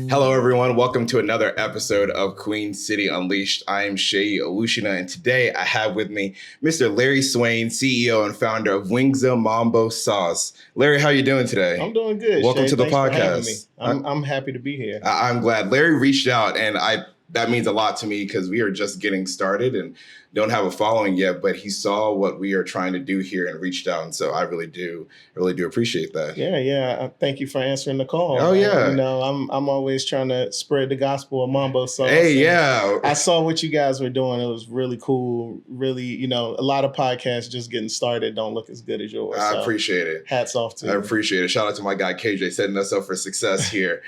Hello, everyone. Welcome to another episode of Queen City Unleashed. I am Shea Olushina, and today I have with me Mr. Larry Swayne, CEO and founder of Wingzza Mambo Sauce. Larry, how are you doing today? I'm doing good. Welcome Shay. to the Thanks for having podcast. me. I'm happy to be here. I'm glad. Larry reached out, and that means a lot to me because we are just getting started and don't have a following yet, but he saw what we are trying to do here and reached out. And so I really do appreciate that. Yeah. Thank you for answering the call. Oh, yeah. I'm always trying to spread the gospel of Mambo Sauce. Hey, yeah. I saw what you guys were doing. It was really cool. Really, a lot of podcasts just getting started don't look as good as yours. I appreciate it. Hats off to you. I appreciate it. Shout out to my guy KJ setting us up for success here.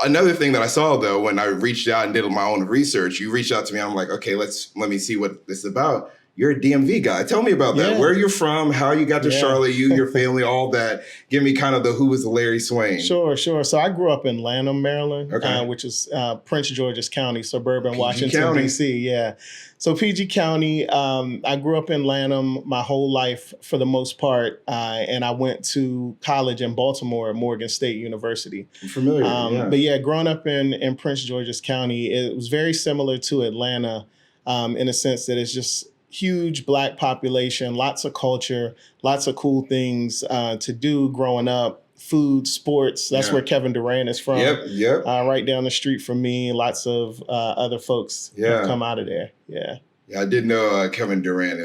Another thing that I saw, though, when I reached out and did my own research, you reached out to me. I'm like, okay, let me see what this is about. You're a DMV guy. Tell me about that. Yeah. Where you're from, how you got to Charlotte, your family, all that. Give me kind of the who was Larry Swayne. Sure. So I grew up in Lanham, Maryland, Okay. which is Prince George's County, suburban PG Washington, County. D.C. Yeah. So PG County, I grew up in Lanham my whole life for the most part, and I went to college in Baltimore at Morgan State University. I'm familiar. Yeah. But yeah, growing up in Prince George's County, it was very similar to Atlanta in a sense that it's just huge Black population, lots of culture, lots of cool things to do growing up. Food, sports. That's where Kevin Durant is from. Yep. Right down the street from me. Lots of other folks have come out of there. Yeah. Yeah, I did know Kevin Durant.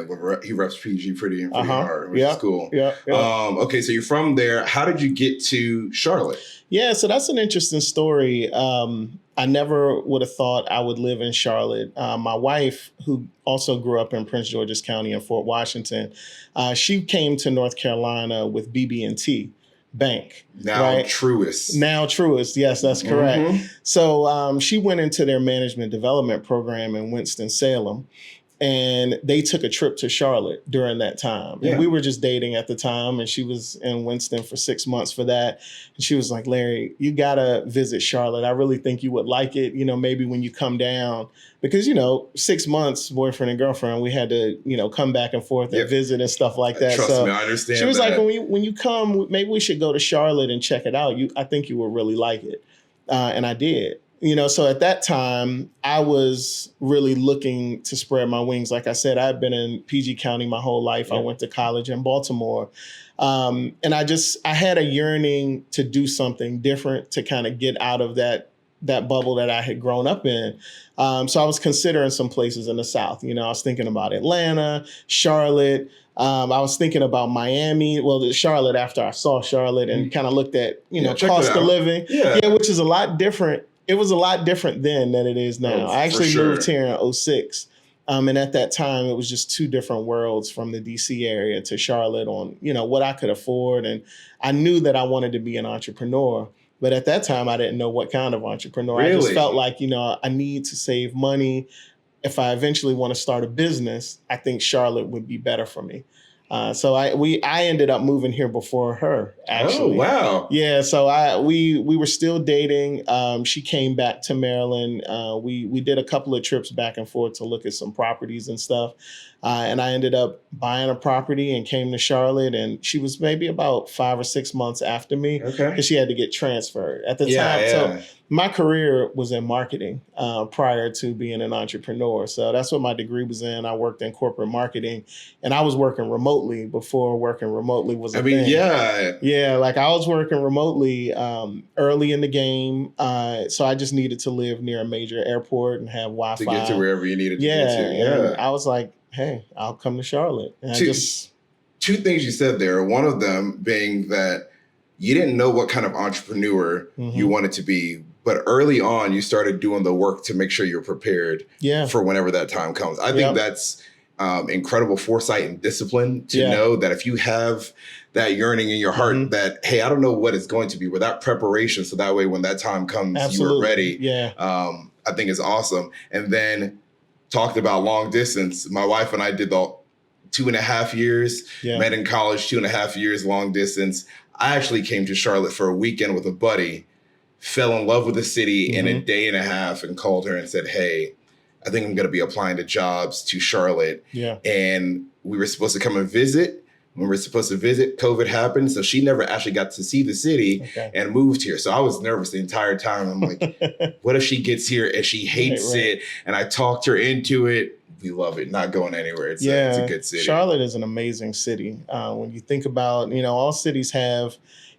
He reps PG pretty hard, which is cool. Yeah. Okay, so you're from there. How did you get to Charlotte? Yeah, so that's an interesting story. I never would have thought I would live in Charlotte. My wife, who also grew up in Prince George's County in Fort Washington, she came to North Carolina with BB&T Bank. Now Truist. Yes, that's correct. Mm-hmm. So she went into their management development program in Winston-Salem. And they took a trip to Charlotte during that time. Yeah. And we were just dating at the time, and she was in Winston for 6 months for that. And she was like, Larry, you got to visit Charlotte. I really think you would like it, maybe when you come down. Because, 6 months, boyfriend and girlfriend, we had to, come back and forth and visit and stuff like that. Trust me, I understand. She was like, when you come, maybe we should go to Charlotte and check it out. I think you would really like it. And I did. So at that time, I was really looking to spread my wings. Like I said, I've been in PG County my whole life. Yeah. I went to college in Baltimore. And I had a yearning to do something different to kind of get out of that bubble that I had grown up in. So I was considering some places in the South. I was thinking about Atlanta, Charlotte. I was thinking about Miami. Well, Charlotte after I saw Charlotte and kind of looked at, cost of living. Yeah, which is a lot different. It was a lot different then than it is now. I actually moved here in 2006. And at that time, it was just two different worlds from the DC area to Charlotte on, what I could afford. And I knew that I wanted to be an entrepreneur. But at that time, I didn't know what kind of entrepreneur. Really? I just felt like, I need to save money. If I eventually want to start a business, I think Charlotte would be better for me. So I ended up moving here before her, actually. Oh, wow. Yeah, so we were still dating. She came back to Maryland. We did a couple of trips back and forth to look at some properties and stuff. And I ended up buying a property and came to Charlotte. And she was maybe about 5 or 6 months after me because she had to get transferred at the time. Yeah. So my career was in marketing prior to being an entrepreneur. So that's what my degree was in. I worked in corporate marketing, and I was working remotely before working remotely was a thing. Yeah, like I was working remotely early in the game. So I just needed to live near a major airport and have Wi-Fi. To get to wherever you needed to get to. Yeah. I was like, hey, I'll come to Charlotte. And two things you said there. One of them being that you didn't know what kind of entrepreneur you wanted to be. But early on, you started doing the work to make sure you're prepared for whenever that time comes. I think that's incredible foresight and discipline to know that if you have that yearning in your heart that, hey, I don't know what it's going to be, but that preparation, so that way when that time comes, you are ready. Yeah. I think it's awesome. And then talked about long distance. My wife and I did the 2.5 years, met in college, 2.5 years, long distance. I actually came to Charlotte for a weekend with a buddy, fell in love with the city in a day and a half and called her and said, hey, I think I'm going to be applying to jobs to Charlotte. Yeah. And we were supposed to come and visit, when we're supposed to visit, COVID happened. So she never actually got to see the city and moved here. So I was nervous the entire time. I'm like, what if she gets here and she hates it? And I talked her into it. We love it. Not going anywhere. It's a good city. Charlotte is an amazing city. When you think about, all cities have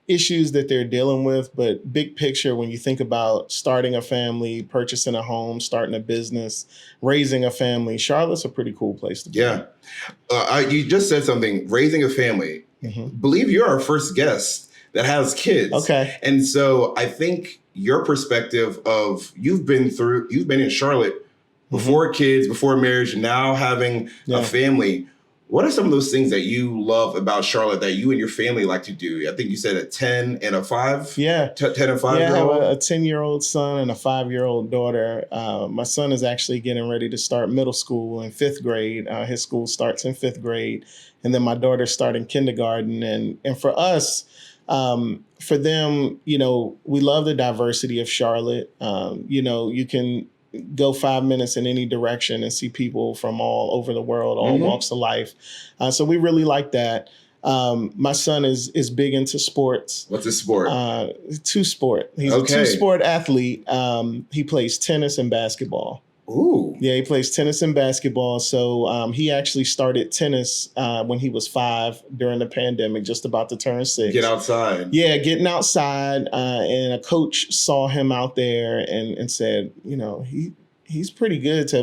issues that they're dealing with, but big picture, when you think about starting a family, purchasing a home, starting a business, raising a family, Charlotte's a pretty cool place to be. Yeah. You just said something, raising a family. Believe you're our first guest that has kids. Okay. And so I think your perspective of you've been in Charlotte before kids, before marriage, now having a family. What are some of those things that you love about Charlotte that you and your family like to do? I think you said a 10 and a 5? Yeah. 10 and 5 year old? I have a 10-year-old son and a 5-year-old daughter. My son is actually getting ready to start middle school in 5th grade. His school starts in 5th grade. And then my daughter's starting kindergarten. And for us, for them, we love the diversity of Charlotte. You can go 5 minutes in any direction and see people from all over the world, all walks of life. So we really like that. My son is big into sports. What's his sport? Two-sport. He's a two-sport athlete. He plays tennis and basketball. Ooh. Yeah, he plays tennis and basketball. So he actually started tennis when he was 5 during the pandemic, just about to turn 6. Get outside. Yeah, getting outside. And a coach saw him out there and said, he's pretty good to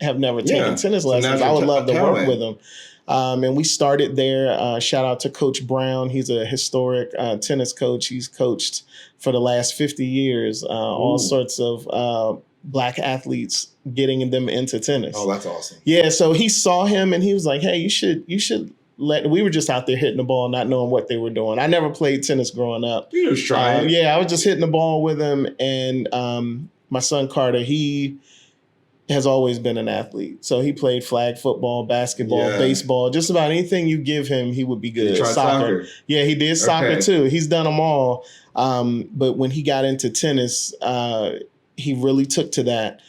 have never taken tennis lessons. I would love to work with him. And we started there. Shout out to Coach Brown. He's a historic tennis coach. He's coached for the last 50 years, all sorts of Black athletes, getting them into tennis. Oh, that's awesome. Yeah. So he saw him and he was like, hey, you should we were just out there hitting the ball, not knowing what they were doing. I never played tennis growing up. You was trying. Yeah, I was just hitting the ball with him. And my son Carter, he has always been an athlete. So he played flag football, basketball, baseball, just about anything you give him, he would be good. He tried soccer. Yeah, he did soccer too. He's done them all. But when he got into tennis, he really took to that.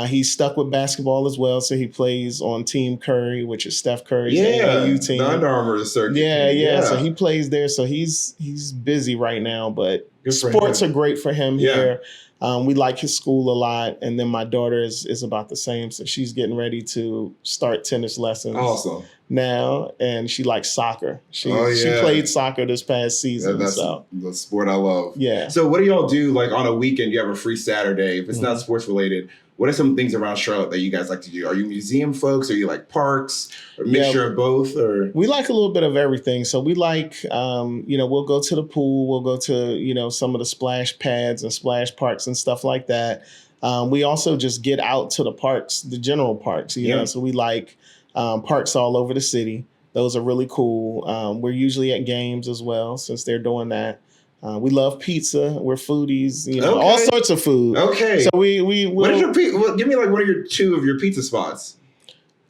He's stuck with basketball as well. So he plays on Team Curry, which is Steph Curry's AAU team. The Under Armour circuit. Yeah. So he plays there. So he's busy right now, but sports are great for him here. We like his school a lot. And then my daughter is about the same. So she's getting ready to start tennis lessons now. And she likes soccer. She played soccer this past season. That's the sport I love. Yeah. So what do y'all do like on a weekend? You have a free Saturday. If it's not sports related, what are some things around Charlotte that you guys like to do? Are you museum folks? Are you like parks or mixture of both? Or we like a little bit of everything. So we like, we'll go to the pool. We'll go to, some of the splash pads and splash parks and stuff like that. We also just get out to the parks, the general parks, know. So we like parks all over the city. Those are really cool. We're usually at games as well, since they're doing that. We love pizza. We're foodies, all sorts of food. Okay. So we what is your give me like one of your 2 of your pizza spots.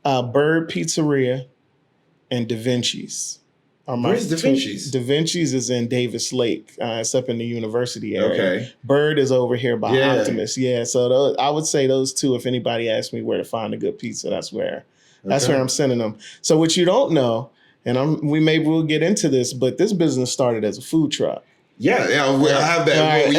Bird Pizzeria and Da Vinci's. Where's Da Vinci's? Da Vinci's is in Davis Lake. It's up in the university area. Okay. Bird is over here by Optimus. Yeah. So I would say those 2. If anybody asks me where to find a good pizza, that's where I'm sending them. So what you don't know, and we'll get into this, but this business started as a food truck. I have that. Right.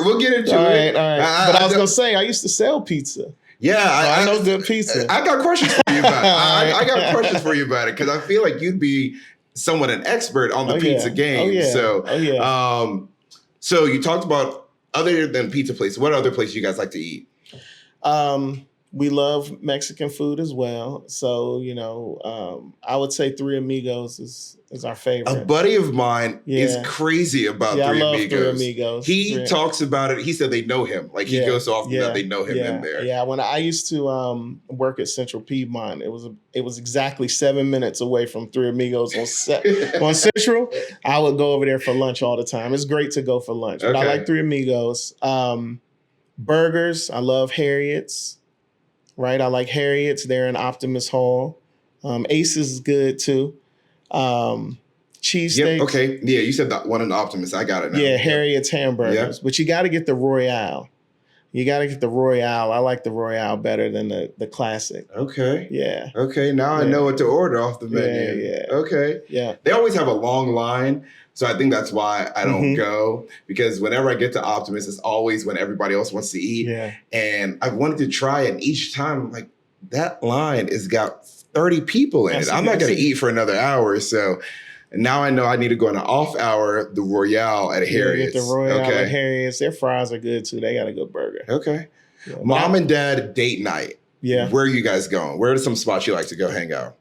We'll get into it. All right. But I was going to say, I used to sell pizza. Yeah. I know good pizza. I got questions for you about it. I got questions for you about it because I feel like you'd be somewhat an expert on the pizza game. So you talked about, other than pizza places, what other places you guys like to eat? We love Mexican food as well. So, I would say Three Amigos is our favorite. A buddy of mine is crazy about Three Amigos. I love Three Amigos. He talks about it. He said they know him. Like he goes so often that they know him in there. Yeah, when I used to work at Central Piedmont, it was exactly 7 minutes away from Three Amigos on Central. I would go over there for lunch all the time. It's great to go for lunch. But I like Three Amigos. Burgers, I love Harriet's. Right, I like Harriet's. They're in Optimus Hall. Aces is good too. Cheesesteaks. Okay. Yeah, you said that one in Optimus. I got it now. Yeah, Harriet's hamburgers. But you got to get the Royale. You got to get the Royale. I like the Royale better than the classic. Okay. Yeah. Okay. Now I know what to order off the menu. Yeah. Okay. Yeah. They always have a long line. So I think that's why I don't go, because whenever I get to Optimus, it's always when everybody else wants to eat. Yeah. And I've wanted to try it. Each time, I'm like, that line has got 30 people in it. I'm not going to eat for another hour. So now I know I need to go in an off hour, the Royale at Harriet's. Get the Royale at Harriet's. Their fries are good too. They got a good burger. Okay. Yeah. Mom and dad date night. Yeah. Where are you guys going? Where are some spots you like to go hang out?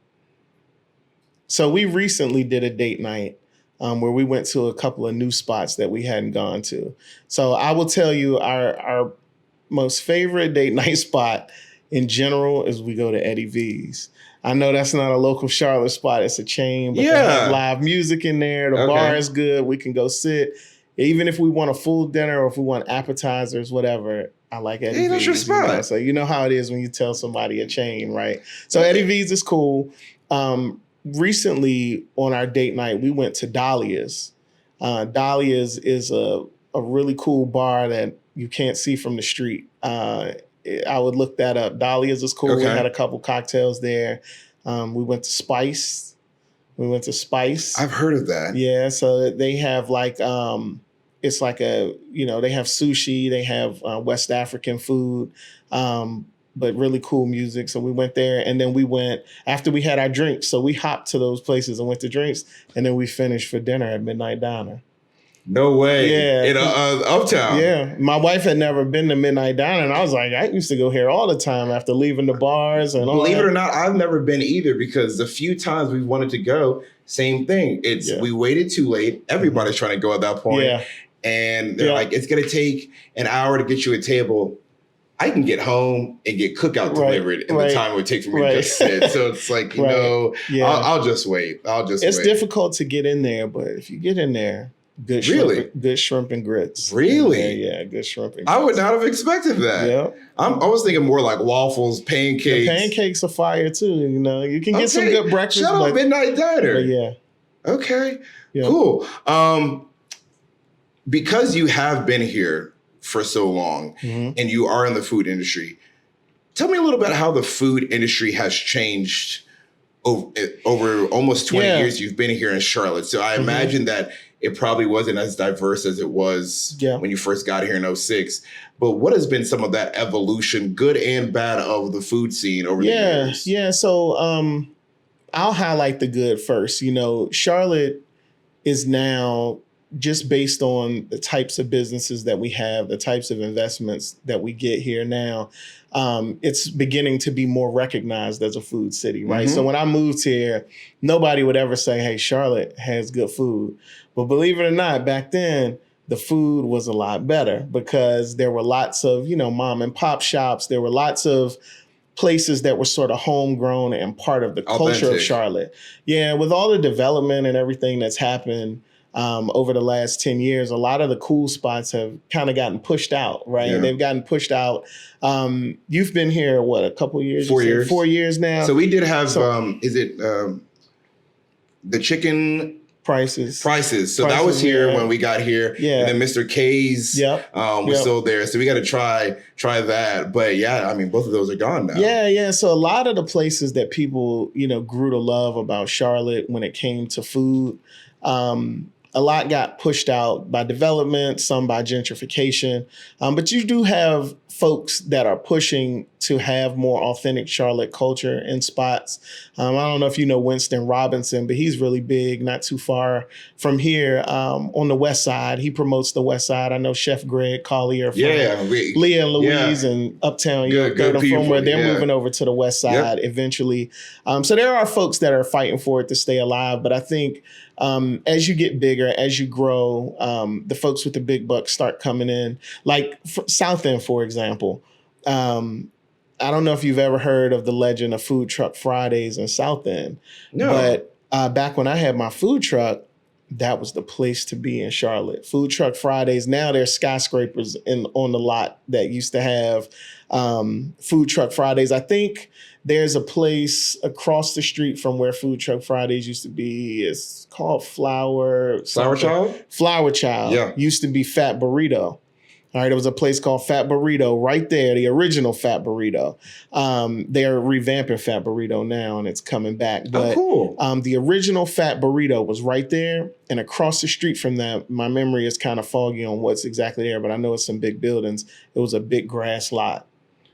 So we recently did a date night where we went to a couple of new spots that we hadn't gone to. So I will tell you our most favorite date night spot in general is we go to Eddie V's. I know that's not a local Charlotte spot. It's a chain, but they have live music in there. The bar is good. We can go sit. Even if we want a full dinner or if we want appetizers, whatever, I like Eddie V's. That's your spot. You know? So you know how it is when you tell somebody a chain, right? So Eddie V's is cool. Recently on our date night, we went to Dahlia's. Dahlia's is a really cool bar that you can't see from the street. I would look that up. Dahlia's is cool. We had a couple cocktails there. We went to Spice. I've heard of that. Yeah, so they have like it's like they have sushi. They have West African food, but really cool music. So we went there, and then we went after we had our drinks. So we hopped to those places and went to drinks, and then we finished for dinner at Midnight Diner. No way. Yeah. In Uptown. Yeah. My wife had never been to Midnight Diner, and I was like, I used to go here all the time after leaving the bars and all Believe that. it or not, I've never been either, because the few times we wanted to go, same thing. We waited too late. Everybody's trying to go at that point. Yeah. And they're like, it's going to take an hour to get you a table. I can get home and get cookout delivered in the time it would take for me to just sit. So it's like, you know, I'll just wait. It's difficult to get in there, but if you get in there, good shrimp and grits. Really? Yeah, good shrimp and grits. I would not have expected that. Yeah. I was thinking more like waffles, pancakes. The pancakes are fire too. You know, you can get some good breakfast. Shout out Midnight Diner. Yeah. Okay. Yeah. Cool. Because you have been here for so long and you are in the food industry, tell me a little bit how the food industry has changed over almost 20 years you've been here in Charlotte. So I imagine that it probably wasn't as diverse as it was when you first got here in 2006. But what has been some of that evolution, good and bad, of the food scene over the years? Yeah. So I'll highlight the good first. You know, Charlotte is now, just based on the types of businesses that we have, the types of investments that we get here now, it's beginning to be more recognized as a food city, right? So when I moved here, nobody would ever say, hey, Charlotte has good food. But believe it or not, back then, the food was a lot better because there were lots of, mom and pop shops. There were lots of places that were sort of homegrown and part of the culture of Charlotte. Yeah, with all the development and everything that's happened over the last 10 years, a lot of the cool spots have kind of gotten pushed out, right? Yeah. They've gotten pushed out. You've been here, what, a couple years? 4 years. 4 years now. So we did have, the chicken prices. So that was here when we got here. Yeah. And then Mr. K's was still there. So we got to try that. But yeah, I mean, both of those are gone now. Yeah. So a lot of the places that people, grew to love about Charlotte when it came to food, a lot got pushed out by development, some by gentrification. But you do have folks that are pushing to have more authentic Charlotte culture in spots. I don't know if you know Winston Robinson, but he's really big, not too far from here on the West Side. He promotes the West Side. I know Chef Greg Collier from Leah and Louise and Uptown. Good from where they're moving over to the West Side eventually. So there are folks that are fighting for it to stay alive. But I think as you get bigger, as you grow, the folks with the big bucks start coming in. Like South End, for example. I don't know if you've ever heard of the legend of Food Truck Fridays in South End. No. But back when I had my food truck, that was the place to be in Charlotte. Food Truck Fridays. Now there's skyscrapers on the lot that used to have Food Truck Fridays. I think there's a place across the street from where Food Truck Fridays used to be. It's called Flower Child? Flower Child. Yeah. Used to be Fat Burrito. All right, there was a place called Fat Burrito right there, the original Fat Burrito. They're revamping Fat Burrito now, and it's coming back. But cool. The original Fat Burrito was right there, and across the street from that, my memory is kind of foggy on what's exactly there, but I know it's some big buildings. It was a big grass lot.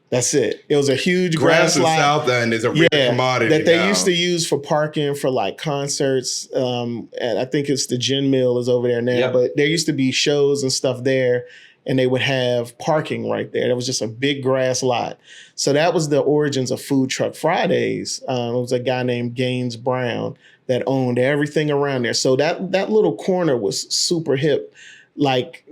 That's it. It was a huge grass in lot. South End is a rare commodity that they now. used to use for parking for like concerts. And I think it's the Gin Mill is over there now. Yep. But there used to be shows and stuff there, and they would have parking right there. It was just a big grass lot. So that was the origins of Food Truck Fridays. It was a guy named Gaines Brown that owned everything around there. So that little corner was super hip. Like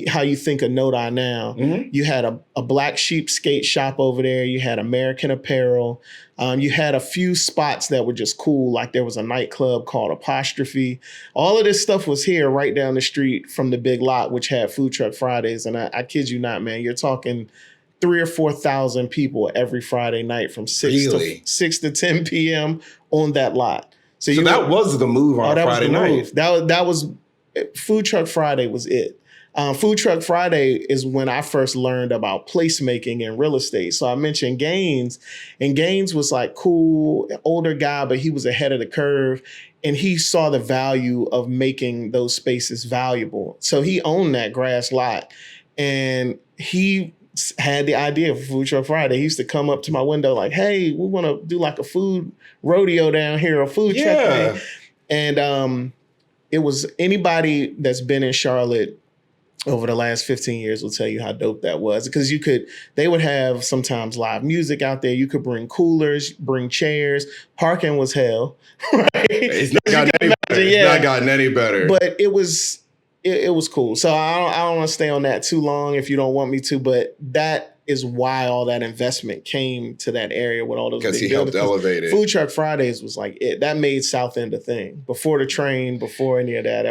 how you think of Nodi now, you had a Black Sheep skate shop over there. You had American Apparel. You had a few spots that were just cool. Like there was a nightclub called Apostrophe. All of this stuff was here right down the street from the big lot, which had Food Truck Fridays. And I kid you not, man, you're talking 3,000 or 4,000 people every Friday night from 6 to 10 p.m. on that lot. So that was the move on Friday night. That was Food Truck Friday was it. Food Truck Friday is when I first learned about placemaking and real estate. So I mentioned Gaines, and Gaines was like cool, older guy, but he was ahead of the curve. And he saw the value of making those spaces valuable. So he owned that grass lot, and he had the idea for Food Truck Friday. He used to come up to my window like, hey, we want to do like a food rodeo down here, a food truck thing. And it was anybody that's been in Charlotte over the last 15 years will tell you how dope that was, because they would have sometimes live music out there. You could bring coolers, bring chairs. Parking was hell, right? It's not gotten any better. It's not gotten any better. But it was cool. So I don't want to stay on that too long if you don't want me to, but that is why all that investment came to that area with all those big buildings. Because he helped elevate it. Food Truck Fridays was like it. That made South End a thing. Before the train, before any of that.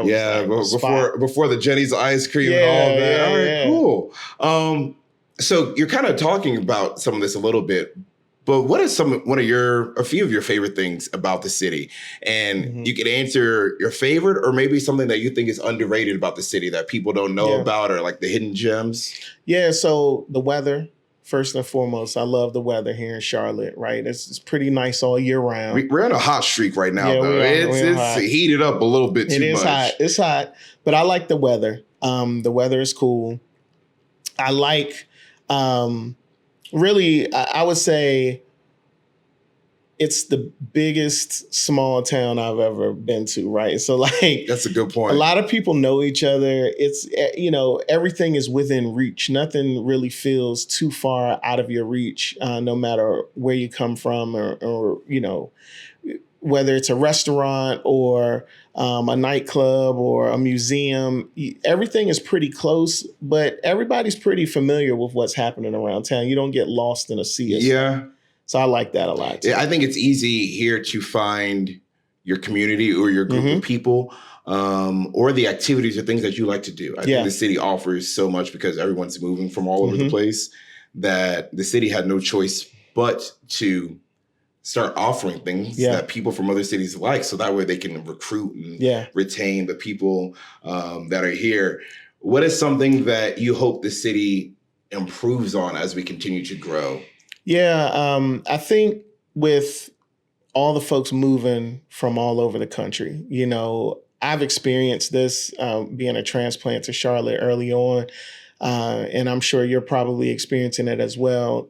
Before the Jenny's ice cream and all that. All right, cool. So you're kind of talking about some of this a little bit, but what is a few of your favorite things about the city? And you can answer your favorite, or maybe something that you think is underrated about the city that people don't know about, or like the hidden gems. Yeah, so the weather, first and foremost. I love the weather here in Charlotte, right? It's pretty nice all year round. We're in a hot streak right now, though. It's heated up a little bit too much. It is hot. It's hot, but I like the weather. The weather is cool. I like... really, I would say it's the biggest small town I've ever been to, right? So like, that's a good point. A lot of people know each other. It's, everything is within reach. Nothing really feels too far out of your reach, no matter where you come from or whether it's a restaurant or a nightclub or a museum. Everything is pretty close, but everybody's pretty familiar with what's happening around town. You don't get lost in a sea of stuff. So I like that a lot too. Yeah, I think it's easy here to find your community or your group of people, or the activities or things that you like to do. I think the city offers so much because everyone's moving from all over the place that the city had no choice but to start offering things that people from other cities like, so that way they can recruit and retain the people that are here. What is something that you hope the city improves on as we continue to grow? Yeah, I think with all the folks moving from all over the country, I've experienced this being a transplant to Charlotte early on, and I'm sure you're probably experiencing it as well.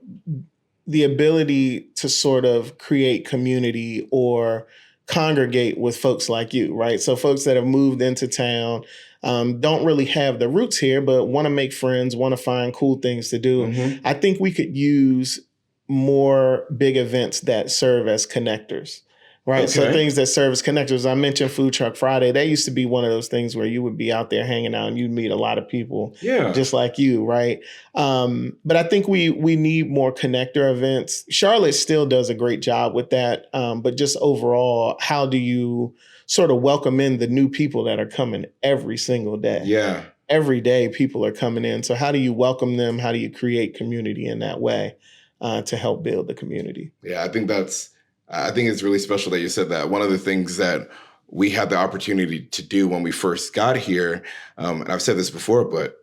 The ability to sort of create community or congregate with folks like you, right? So folks that have moved into town, don't really have the roots here, but want to make friends, want to find cool things to do. I think we could use more big events that serve as connectors, right? Okay. So things that serve as connectors. I mentioned Food Truck Friday. That used to be one of those things where you would be out there hanging out and you'd meet a lot of people just like you, right? But I think we need more connector events. Charlotte still does a great job with that. But just overall, how do you sort of welcome in the new people that are coming every single day? Yeah. Every day people are coming in. So how do you welcome them? How do you create community in that way? To help build the community. Yeah, I think it's really special that you said that. One of the things that we had the opportunity to do when we first got here, and I've said this before, but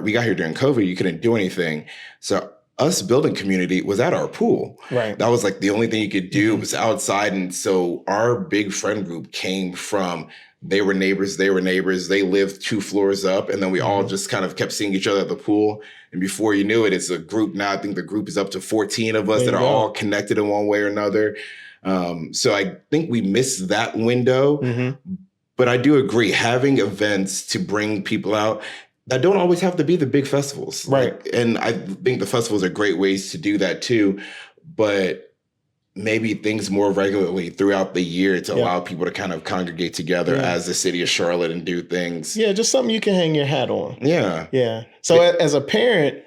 we got here during COVID, you couldn't do anything. So us building community was at our pool. Right. That was like the only thing you could do was outside. And so our big friend group came from, they were neighbors, they lived 2 floors up, and then we all just kind of kept seeing each other at the pool. And before you knew it, it's a group now. I think the group is up to 14 of us that are all connected in one way or another. So I think we missed that window. But I do agree, having events to bring people out that don't always have to be the big festivals. Right. And I think the festivals are great ways to do that too. But maybe things more regularly throughout the year to allow people to kind of congregate together as the city of Charlotte and do things. Yeah, just something you can hang your hat on. Yeah. Yeah. So as a parent,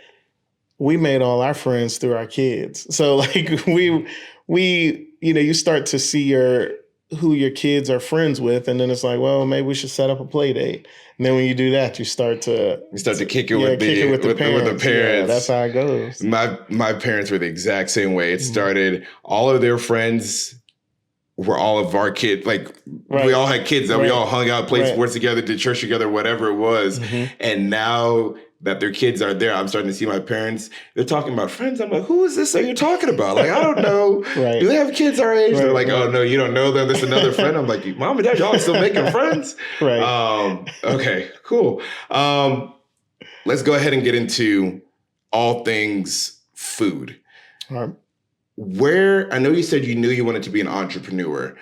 we made all our friends through our kids. So like we you start to see who your kids are friends with, and then it's like, well, maybe we should set up a play date. And then when you do that, you start to kick it with the parents. Yeah, that's how it goes. My parents were the exact same way. It started, all of their friends were all of our kids. Like we all had kids that we all hung out, played sports together, did church together, whatever it was. And now that their kids are there, I'm starting to see my parents, they're talking about friends. I'm like, who is this that you're talking about? Like, I don't know. Do they have kids our age? They're like, oh, no, you don't know them. This is another friend. I'm like, Mom and Dad, y'all still making friends? Okay, cool. Let's go ahead and get into all things food. All right. I know you said you knew you wanted to be an entrepreneur.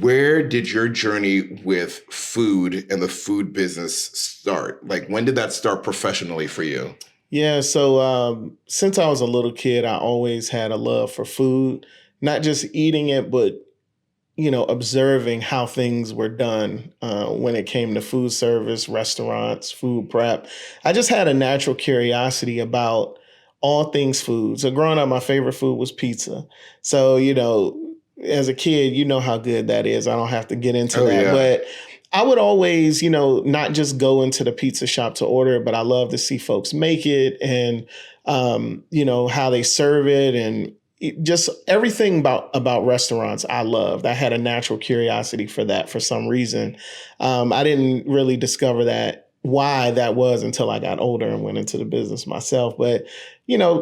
Where did your journey with food and the food business start? Like, when did that start professionally for you? Yeah, so since I was a little kid, I always had a love for food, not just eating it, but observing how things were done when it came to food service, restaurants, food prep. I just had a natural curiosity about all things food. So growing up, my favorite food was pizza. So, as a kid, you know how good that is. I don't have to get into that. Yeah. But I would always, not just go into the pizza shop to order it, but I love to see folks make it and, how they serve it and just everything about restaurants I loved. I had a natural curiosity for that for some reason. I didn't really discover why that was until I got older and went into the business myself. But,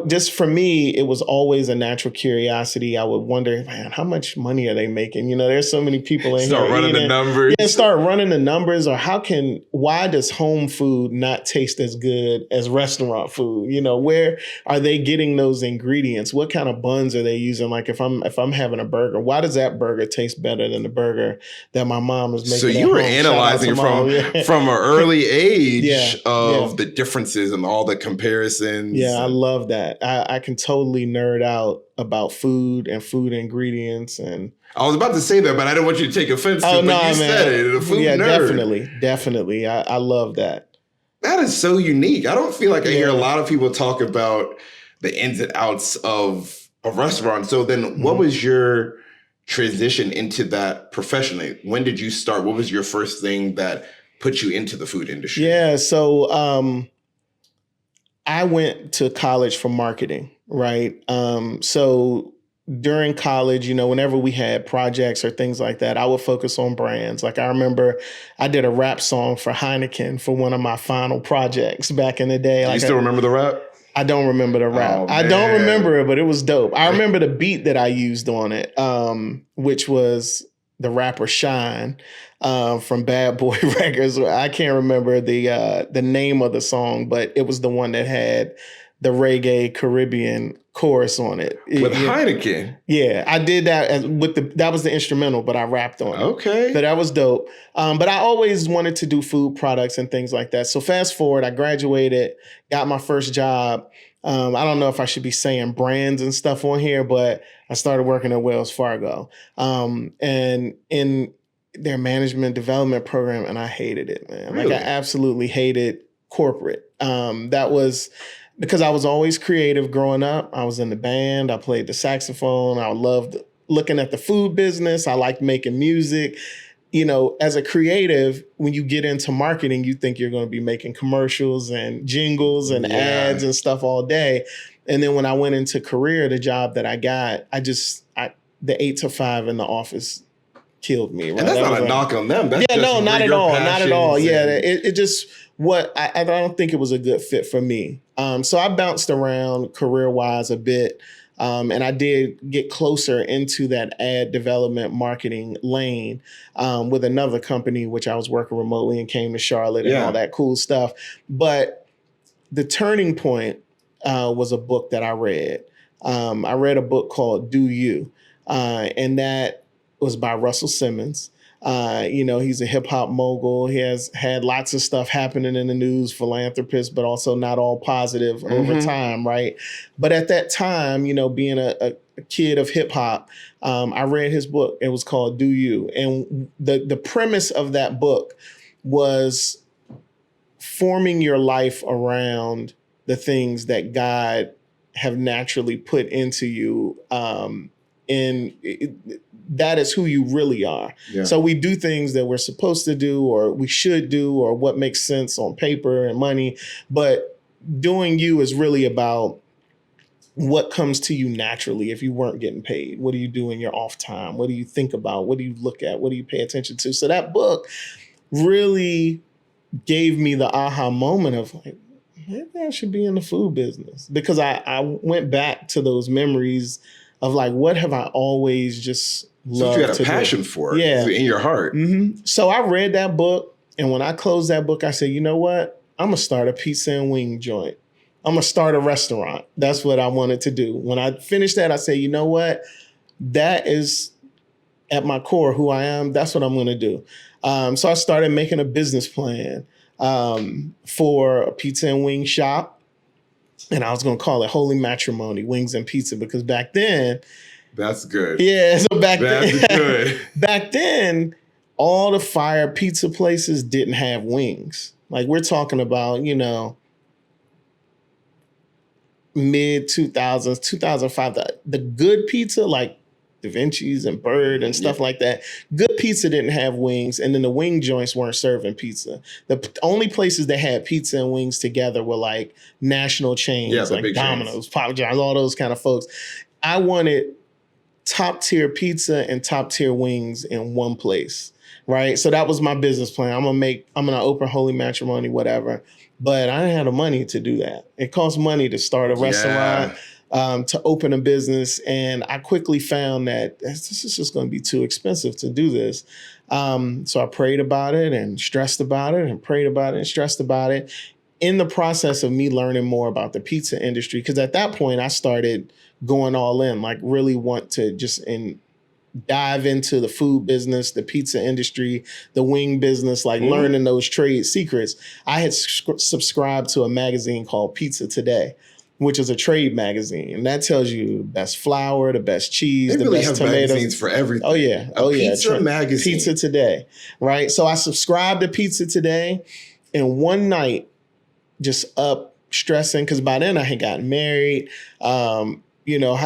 just for me, it was always a natural curiosity. I would wonder, man, how much money are they making? There's so many people in here. Start running the numbers. Yeah, start running the numbers. Or why does home food not taste as good as restaurant food? Where are they getting those ingredients? What kind of buns are they using? Like if I'm having a burger, why does that burger taste better than the burger that my mom is making? So you were analyzing from an early age of the differences and all the comparisons. Yeah, I love that. I can totally nerd out about food and food ingredients. And I was about to say that, but I didn't want you to take offense to it. But you said it. A food nerd. Definitely. I love that. That is so unique. I don't feel like I hear a lot of people talk about the ins and outs of a restaurant. So then what was your transition into that professionally? When did you start? What was your first thing that put you into the food industry? Yeah, so I went to college for marketing, right? So during college, whenever we had projects or things like that, I would focus on brands. Like I remember I did a rap song for Heineken for one of my final projects back in the day. Like, you still remember the rap? I don't remember the rap. I don't remember it, but it was dope. I remember the beat that I used on it, which was the rapper Shine from Bad Boy Records. I can't remember the name of the song, but it was the one that had the reggae Caribbean chorus on it. With Heineken? Yeah, I did that that was the instrumental, but I rapped on it. Okay. So that was dope. But I always wanted to do food products and things like that. So fast forward, I graduated, got my first job. I don't know if I should be saying brands and stuff on here, but I started working at Wells Fargo. And in their management development program, and I hated it, man. Really? Like I absolutely hated corporate. That was because I was always creative growing up. I was in the band. I played the saxophone. I loved looking at the food business. I liked making music. As a creative, when you get into marketing, you think you're going to be making commercials and jingles and ads and stuff all day. And then when I went into career, the job that I got, the 8 to 5 in the office killed me. Right? And that's not a knock on them. That's not at all. Not at all. Yeah, it just I don't think it was a good fit for me. So I bounced around career-wise a bit. And I did get closer into that ad development marketing lane with another company, which I was working remotely and came to Charlotte and all that cool stuff. But the turning point was a book that I read. I read a book called Do You, and that was by Russell Simmons. He's a hip hop mogul. He has had lots of stuff happening in the news, philanthropist, but also not all positive over time, right? But at that time, being a kid of hip hop, I read his book. It was called Do You. And the premise of that book was forming your life around the things that God have naturally put into you. That is who you really are. Yeah. So we do things that we're supposed to do, or we should do, or what makes sense on paper and money. But doing you is really about what comes to you naturally if you weren't getting paid. What do you do in your off time? What do you think about? What do you look at? What do you pay attention to? So that book really gave me the aha moment of like, maybe I should be in the food business, because I went back to those memories of like, what have I always just loved to do? So you had a passion for it in your heart. Mm-hmm. So I read that book, and when I closed that book, I said, you know what? I'm going to start a pizza and wing joint. I'm going to start a restaurant. That's what I wanted to do. When I finished that, I said, you know what? That is at my core who I am. That's what I'm going to do. So I started making a business plan for a pizza and wing shop. And I was going to call it Holy Matrimony, Wings and Pizza, because back then. That's good. Yeah. So back then, all the fire pizza places didn't have wings. Like, we're talking about, mid 2000s, 2005, the good pizza, like Da Vinci's and Bird and stuff like that. Good pizza didn't have wings, and then the wing joints weren't serving pizza. The only places that had pizza and wings together were like national chains, like Domino's, Papa John's, all those kind of folks. I wanted top tier pizza and top tier wings in one place, right? So that was my business plan. I'm gonna open Holy Matrimony, whatever. But I didn't have the money to do that. It costs money to start a restaurant. To open a business. And I quickly found that this is just going to be too expensive to do this. So I prayed about it and stressed about it and prayed about it and stressed about it in the process of me learning more about the pizza industry. Because at that point, I started going all in, like really want to just dive into the food business, the pizza industry, the wing business, like learning those trade secrets. I had subscribed to a magazine called Pizza Today, which is a trade magazine. And that tells you the best flour, the best cheese, the best tomatoes. Magazines for everything. Oh, yeah. Pizza magazine. Pizza Today, right? So I subscribed to Pizza Today, and one night, just up stressing, because by then I had gotten married. How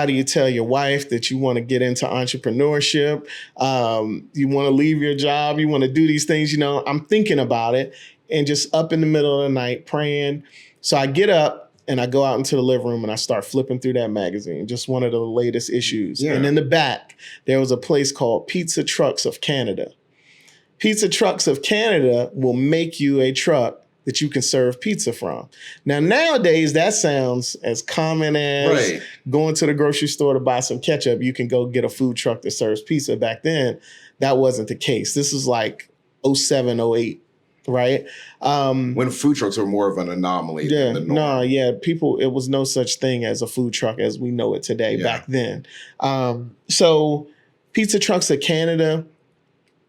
do you tell your wife that you want to get into entrepreneurship? You want to leave your job. You want to do these things. I'm thinking about it, and just up in the middle of the night praying. So I get up, and I go out into the living room and I start flipping through that magazine, just one of the latest issues. Yeah. And in the back, there was a place called Pizza Trucks of Canada. Pizza Trucks of Canada will make you a truck that you can serve pizza from. Now, nowadays, that sounds as common as going to the grocery store to buy some ketchup. You can go get a food truck that serves pizza. Back then, that wasn't the case. This is like 07, 08. Right. When food trucks were more of an anomaly than the norm. It was no such thing as a food truck as we know it today back then. So Pizza Trucks of Canada,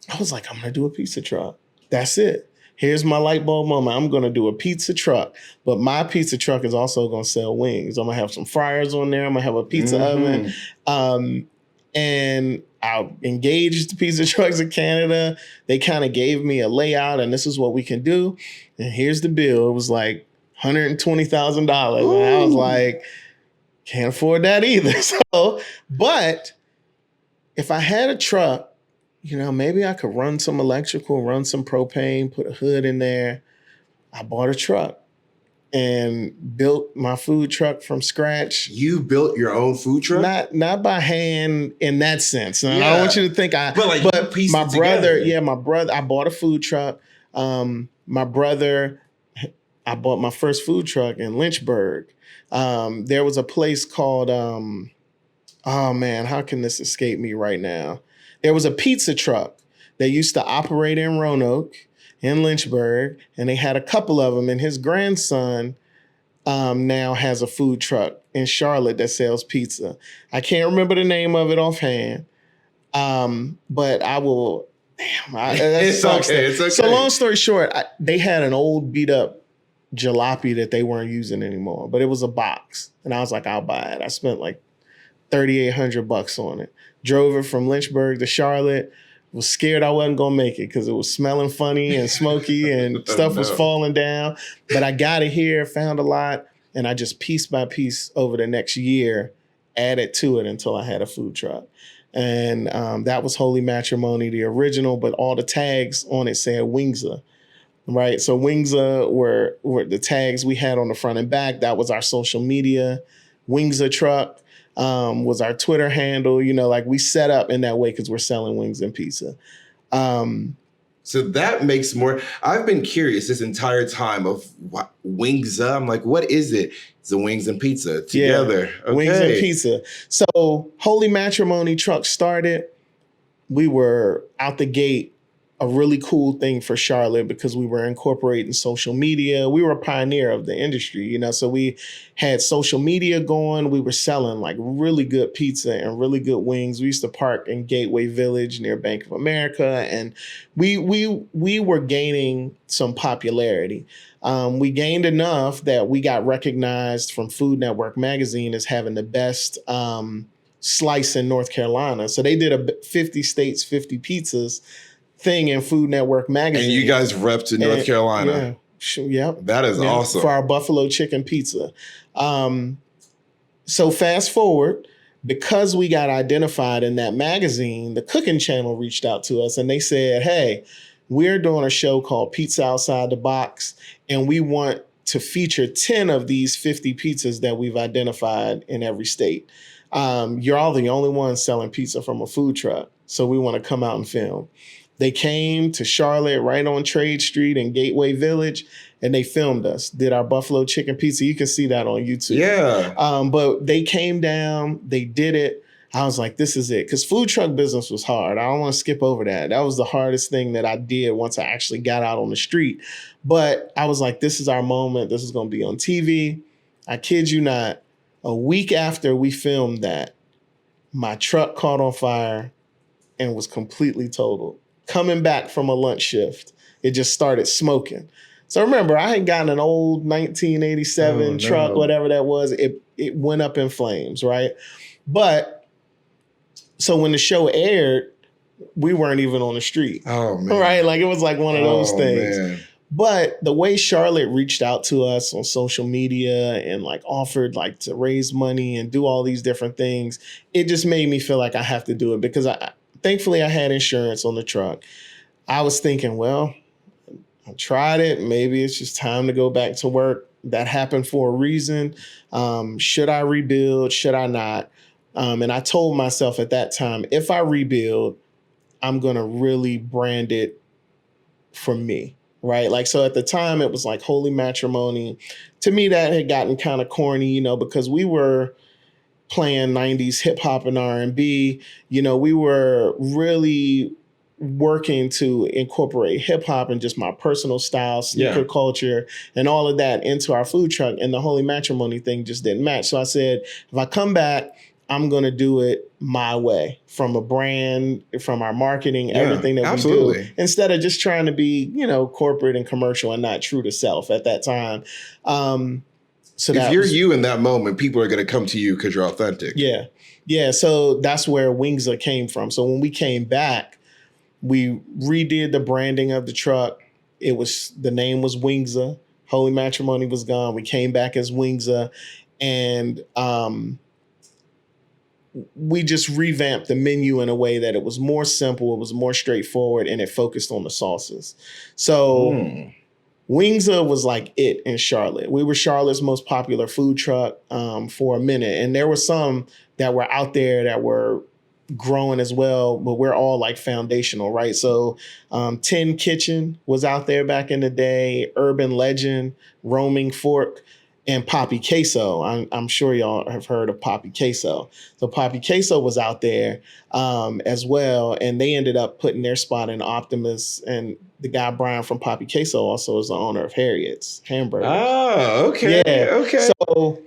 I was like, I'm going to do a pizza truck. That's it. Here's my light bulb moment. I'm going to do a pizza truck, but my pizza truck is also going to sell wings. I'm going to have some fryers on there. I'm going to have a pizza oven. And I engaged the Pizza Trucks of Canada. They kind of gave me a layout, and this is what we can do. And here's the bill. It was like $120,000. And I was like, can't afford that either. But if I had a truck, maybe I could run some electrical, run some propane, put a hood in there. I bought a truck and built my food truck from scratch. You built your own food truck? Not by hand in that sense. I don't want you to think but my brother, I bought a food truck. My brother I bought my first food truck in Lynchburg. There was a place called, oh man, how can this escape me right now? There was a pizza truck that used to operate in Roanoke, in Lynchburg, and they had a couple of them. And his grandson now has a food truck in Charlotte that sells pizza. I can't remember the name of it offhand, but I will. Damn, It's okay. It's okay. So long story short, they had an old beat up jalopy that they weren't using anymore, but it was a box, and I was like, I'll buy it. I spent like $3,800 on it. Drove it from Lynchburg to Charlotte. Was scared I wasn't gonna make it because it was smelling funny and smoky and stuff was falling down. But I got it here, found a lot, and I just piece by piece over the next year added to it until I had a food truck. And that was Holy Matrimony, the original, but all the tags on it said Wingzza, right? So Wingzza were the tags we had on the front and back. That was our social media. Wingzza truck was our Twitter handle. You know, like we set up in that way because we're selling wings and pizza. So that makes more. I've been curious this entire time of what Wingzza. I'm like, what is it? It's the wings and pizza together. Yeah, okay. Wings and pizza. So Holy Matrimony truck started. We were out the gate a really cool thing for Charlotte because we were incorporating social media. We were a pioneer of the industry, you know, so we had social media going. We were selling like really good pizza and really good wings. We used to park in Gateway Village near Bank of America, and we were gaining some popularity. We gained enough that we got recognized from Food Network magazine as having the best slice in North Carolina. So they did a 50 states, 50 pizzas thing in Food Network magazine. And you guys repped to North Carolina. Yeah. That is awesome. For our buffalo chicken pizza. So fast forward, because we got identified in that magazine, the Cooking Channel reached out to us and they said, hey, we're doing a show called Pizza Outside the Box, and we want to feature 10 of these 50 pizzas that we've identified in every state. You're all the only ones selling pizza from a food truck, so we want to come out and film. They came to Charlotte right on Trade Street in Gateway Village, and they filmed us, did our buffalo chicken pizza. You can see that on YouTube. Yeah. But they came down, they did it. I was like, this is it. Because food truck business was hard. I don't want to skip over that. That was the hardest thing that I did once I actually got out on the street. But I was like, this is our moment. This is going to be on TV. I kid you not. A week after we filmed that, my truck caught on fire and was completely totaled. Coming back from a lunch shift, it just started smoking. So remember, I had gotten an old 1987 truck, whatever that was. It went up in flames, right? But so when the show aired, we weren't even on the street. Oh, man. Right? Like it was like one of those things. Man. But the way Charlotte reached out to us on social media and like offered like to raise money and do all these different things, it just made me feel like I have to do it because thankfully I had insurance on the truck. I was thinking, well, I tried it. Maybe it's just time to go back to work. That happened for a reason. Should I rebuild? Should I not? And I told myself at that time, if I rebuild, I'm going to really brand it for me. Right. Like, so at the time it was like Holy Matrimony. To me, that had gotten kind of corny, you know, because we were playing 90s hip hop and R&B. You know, we were really working to incorporate hip hop and just my personal style, sneaker culture and all of that into our food truck. And the Holy Matrimony thing just didn't match. So I said, if I come back, I'm going to do it my way, from a brand, from our marketing, everything that we do, instead of just trying to be, you know, corporate and commercial and not true to self at that time. So if you're you in that moment, people are going to come to you because you're authentic. Yeah. Yeah. So that's where Wingzza came from. So when we came back, we redid the branding of the truck. The name was Wingzza. Holy Matrimony was gone. We came back as Wingzza, and we just revamped the menu in a way that it was more simple, it was more straightforward, and it focused on the sauces. So Wingzza was like it in Charlotte. We were Charlotte's most popular food truck for a minute. And there were some that were out there that were growing as well, but we're all like foundational, right? So 10 Kitchen was out there back in the day, Urban Legend, Roaming Fork, and Poppy Queso. I'm sure y'all have heard of Poppy Queso. So Poppy Queso was out there as well, and they ended up putting their spot in Optimus, and the guy Brian from Poppy Queso also is the owner of Harriet's Hamburgers. Oh, okay. Yeah. Okay. So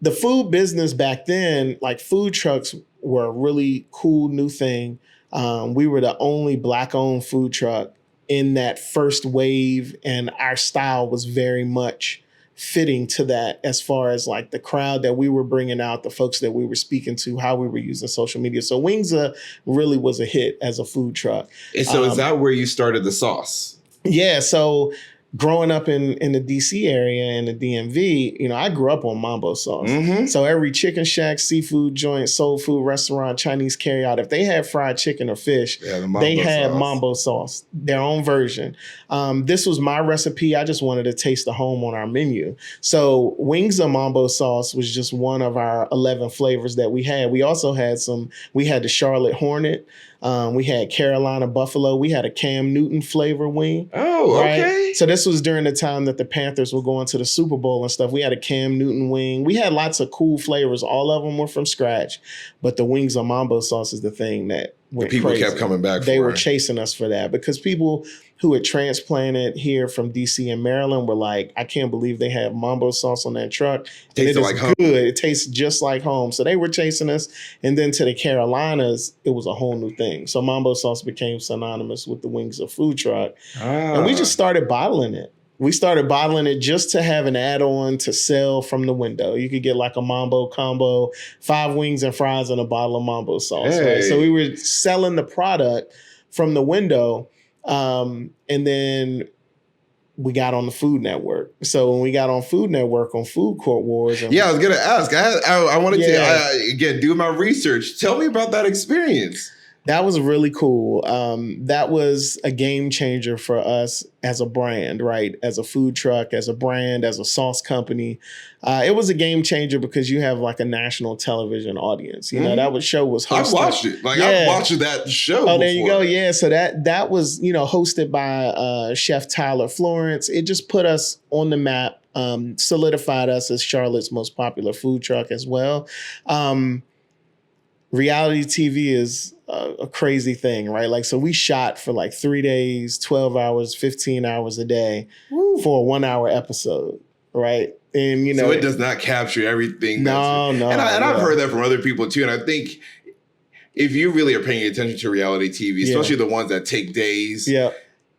the food business back then, like food trucks were a really cool new thing. We were the only Black-owned food truck in that first wave, and our style was very much fitting to that as far as like the crowd that we were bringing out, the folks that we were speaking to, how we were using social media. So Wingzza really was a hit as a food truck. And so is that where you started the sauce? Yeah. So growing up in the DC area and the DMV, you know, I grew up on Mambo Sauce. Mm-hmm. So every chicken shack, seafood joint, soul food restaurant, Chinese carryout, if they had fried chicken or fish, they had Mambo Sauce, their own version. This was my recipe. I just wanted to taste the home on our menu. So Wingzza Mambo Sauce was just one of our 11 flavors that we had. We also had we had the Charlotte Hornet. We had Carolina Buffalo. We had a Cam Newton flavor wing. Oh, right? Okay. So this was during the time that the Panthers were going to the Super Bowl and stuff. We had a Cam Newton wing. We had lots of cool flavors. All of them were from scratch. But the Wingzza Mambo Sauce is the thing that went people crazy. Kept coming back They for were it. chasing us for that because people who had transplanted here from DC and Maryland were like, I can't believe they have Mambo Sauce on that truck. And it is like good. Home. It tastes just like home. So they were chasing us. And then to the Carolinas, it was a whole new thing. So Mambo Sauce became synonymous with the Wingzza food truck. And we just started bottling it. We started bottling it just to have an add-on to sell from the window. You could get like a Mambo combo, 5 wings and fries and a bottle of Mambo sauce. Hey. Right? So we were selling the product from the window. And then we got on the Food Network. So when we got on Food Network on Food Court Wars. I was going to ask. I wanted to, again, do my research. Tell me about that experience. That was really cool. That was a game changer for us as a brand, right? As a food truck, as a brand, as a sauce company. It was a game changer because you have like a national television audience. You know, that show was hosted. I watched it. I watched that show. Oh, there you go. Yeah. So that was, hosted by Chef Tyler Florence. It just put us on the map, solidified us as Charlotte's most popular food truck as well. Reality TV is a crazy thing, right? Like, so we shot for like 3 days, 12 hours, 15 hours a day for a 1 hour episode, right? And, so it does not capture everything. No. And I've heard that from other people too. And I think if you really are paying attention to reality TV, especially the ones that take days,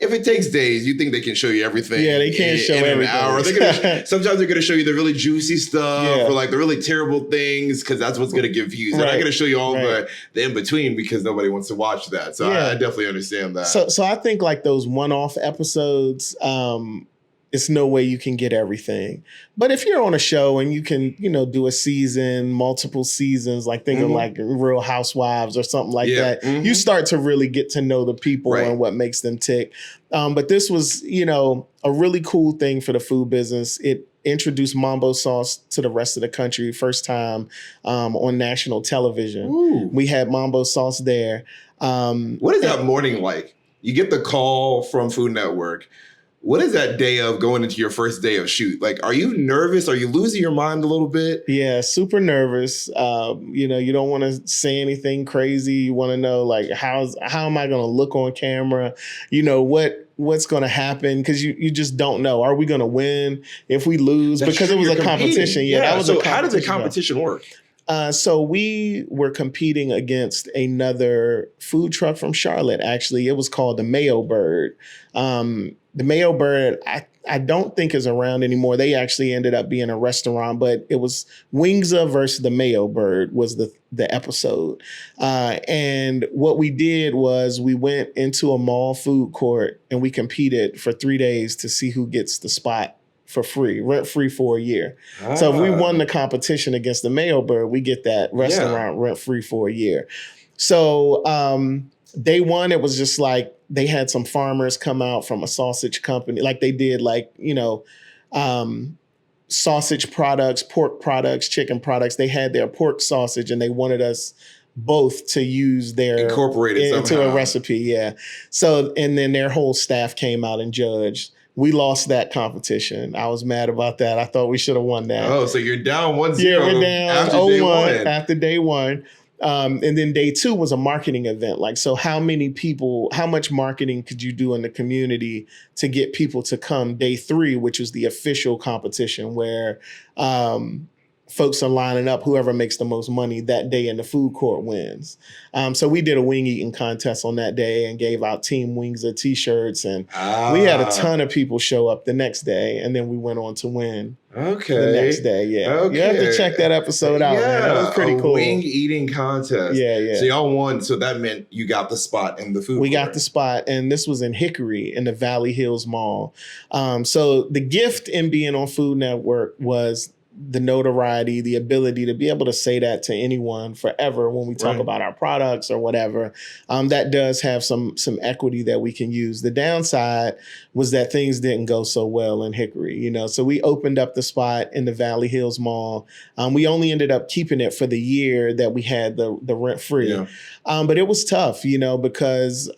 if it takes days, you think they can show you everything. Yeah, they can't show everything. An hour. Sometimes they're going to show you the really juicy stuff or like the really terrible things because that's what's going to give views. They're not going to show you all the in-between because nobody wants to watch that. So I definitely understand that. So I think like those one-off episodes, it's no way you can get everything. But if you're on a show and you can, do a season, multiple seasons, like think of like Real Housewives or something like that, you start to really get to know the people and what makes them tick. But this was, a really cool thing for the food business. It introduced Mambo Sauce to the rest of the country, first time on national television. Ooh. We had Mambo Sauce there. What is that morning like? You get the call from Food Network. What is that day of going into your first day of shoot? Like, are you nervous? Are you losing your mind a little bit? Yeah, super nervous. You don't want to say anything crazy. You want to know, like, how am I going to look on camera? What's going to happen? Because you just don't know. Are we going to win if we lose? Because it was a competition. Yeah, that was a competition. How did the competition work? So we were competing against another food truck from Charlotte, actually. It was called the Mayo Bird. The Mayo Bird, I don't think is around anymore. They actually ended up being a restaurant, but it was Wingzza versus the Mayo Bird was the episode. And what we did was we went into a mall food court and we competed for 3 days to see who gets the spot for free, rent-free for a year. So if we won the competition against the Mayo Bird, we get that restaurant rent-free for a year. So day one, it was just like they had some farmers come out from a sausage company, like they did sausage products, pork products, chicken products. They had their pork sausage and they wanted us both to use their incorporated into somehow. a recipe. Yeah. So, and then their whole staff came out and judged. We lost that competition. I was mad about that. I thought we should have won that. Oh, so you're down 1-0. Yeah, we're down after day 1. After day 1. And then day 2 was a marketing event. Like, so how much marketing could you do in the community to get people to come? Day 3, which was the official competition where folks are lining up. Whoever makes the most money that day in the food court wins. So we did a wing eating contest on that day and gave out Team Wingzza t-shirts. And we had a ton of people show up the next day. And then we went on to win the next day. Yeah. Okay. You have to check that episode out, man. That was pretty cool. Wing eating contest. Yeah. So y'all won. So that meant you got the spot in the food court. We got the spot. And this was in Hickory in the Valley Hills Mall. So the gift in being on Food Network was the notoriety, the ability to be able to say that to anyone forever when we talk about our products or whatever. That does have some equity that we can use. The downside was that things didn't go so well in Hickory, so we opened up the spot in the Valley Hills Mall. We only ended up keeping it for the year that we had the rent free. Yeah. But it was tough, because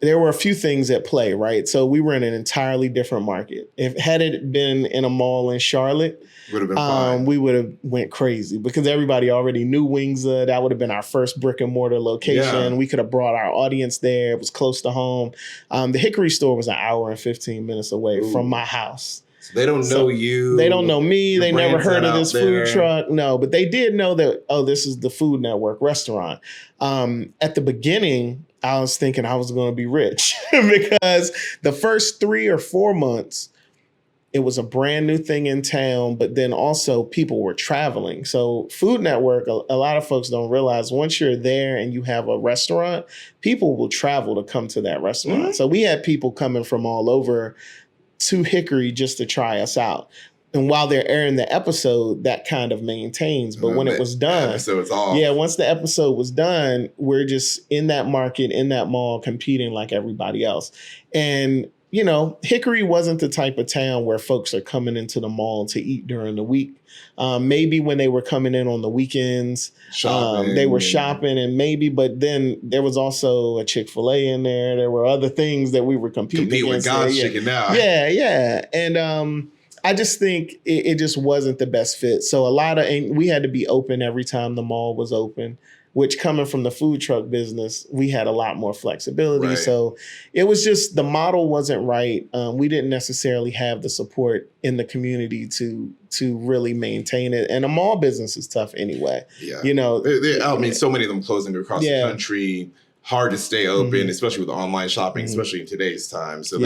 there were a few things at play, right? So we were in an entirely different market. Had it been in a mall in Charlotte, would have been fine. We would have went crazy because everybody already knew Wingzza. That would have been our first brick and mortar location. Yeah. We could have brought our audience there. It was close to home. The Hickory store was an hour and 15 minutes away from my house. So they don't know you. They don't know me. They never heard of this food truck. No, but they did know that, this is the Food Network restaurant. At the beginning, I was thinking I was going to be rich because the first 3 or 4 months, it was a brand new thing in town, but then also people were traveling. So Food Network, a lot of folks don't realize once you're there and you have a restaurant, people will travel to come to that restaurant. Mm-hmm. So we had people coming from all over to Hickory just to try us out. And while they're airing the episode, that kind of maintains. But when it was done, once the episode was done, we're just in that market, in that mall, competing like everybody else. And, Hickory wasn't the type of town where folks are coming into the mall to eat during the week. Maybe when they were coming in on the weekends, they were shopping but then there was also a Chick-fil-A in there. There were other things that we were competing with God's chicken now. Yeah. And, I just think it just wasn't the best fit. So we had to be open every time the mall was open, which coming from the food truck business, we had a lot more flexibility. Right. So it was just, the model wasn't right. We didn't necessarily have the support in the community to really maintain it. And the mall business is tough anyway. Yeah. So many of them closing across the country, hard to stay open, especially with online shopping, especially in today's time. So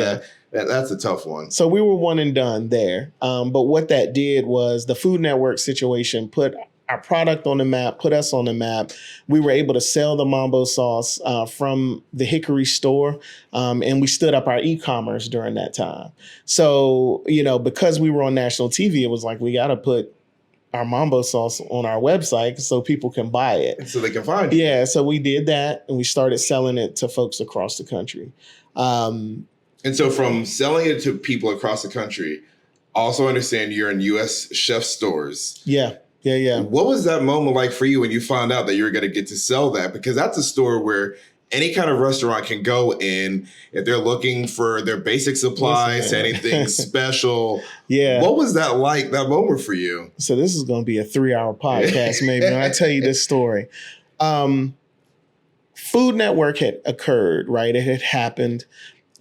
that's a tough one. So we were one and done there. But what that did was the Food Network situation put our product on the map, put us on the map. We were able to sell the Mambo sauce from the Hickory store, and we stood up our e-commerce during that time. So, because we were on national TV, it was like, we got to put our Mambo sauce on our website so people can buy it. And so they can find it. Yeah, so we did that, and we started selling it to folks across the country. And so from selling it to people across the country, also understand you're in U.S. chef stores. Yeah. What was that moment like for you when you found out that you were going to get to sell that? Because that's a store where any kind of restaurant can go in if they're looking for their basic supplies, anything special. Yeah. What was that like, that moment for you? So this is going to be a 3-hour podcast maybe when I tell you this story. Food Network had occurred, right? It had happened.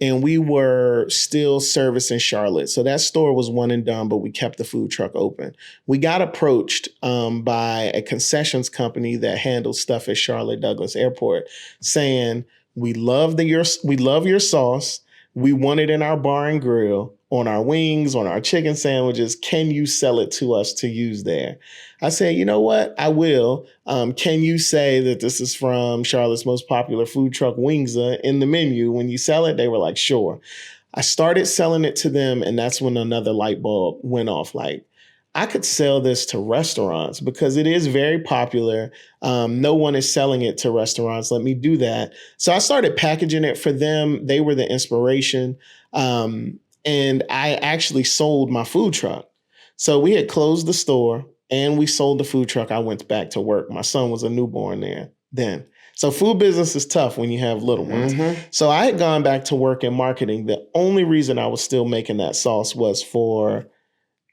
And we were still servicing Charlotte. So that store was one and done, but we kept the food truck open. We got approached by a concessions company that handles stuff at Charlotte Douglas Airport saying, we love your sauce. We want it in our bar and grill, on our wings, on our chicken sandwiches. Can you sell it to us to use there? I said, you know what? I will. Can you say that this is from Charlotte's most popular food truck, Wingzza, in the menu? When you sell it, they were like, sure. I started selling it to them, and that's when another light bulb went off. Like, I could sell this to restaurants because it is very popular. No one is selling it to restaurants. Let me do that. So I started packaging it for them. They were the inspiration. And I actually sold my food truck. So we had closed the store. and we sold the food truck, I went back to work. My son was a newborn there then. So food business is tough when you have little ones. So I had gone back to work in marketing. The only reason I was still making that sauce was for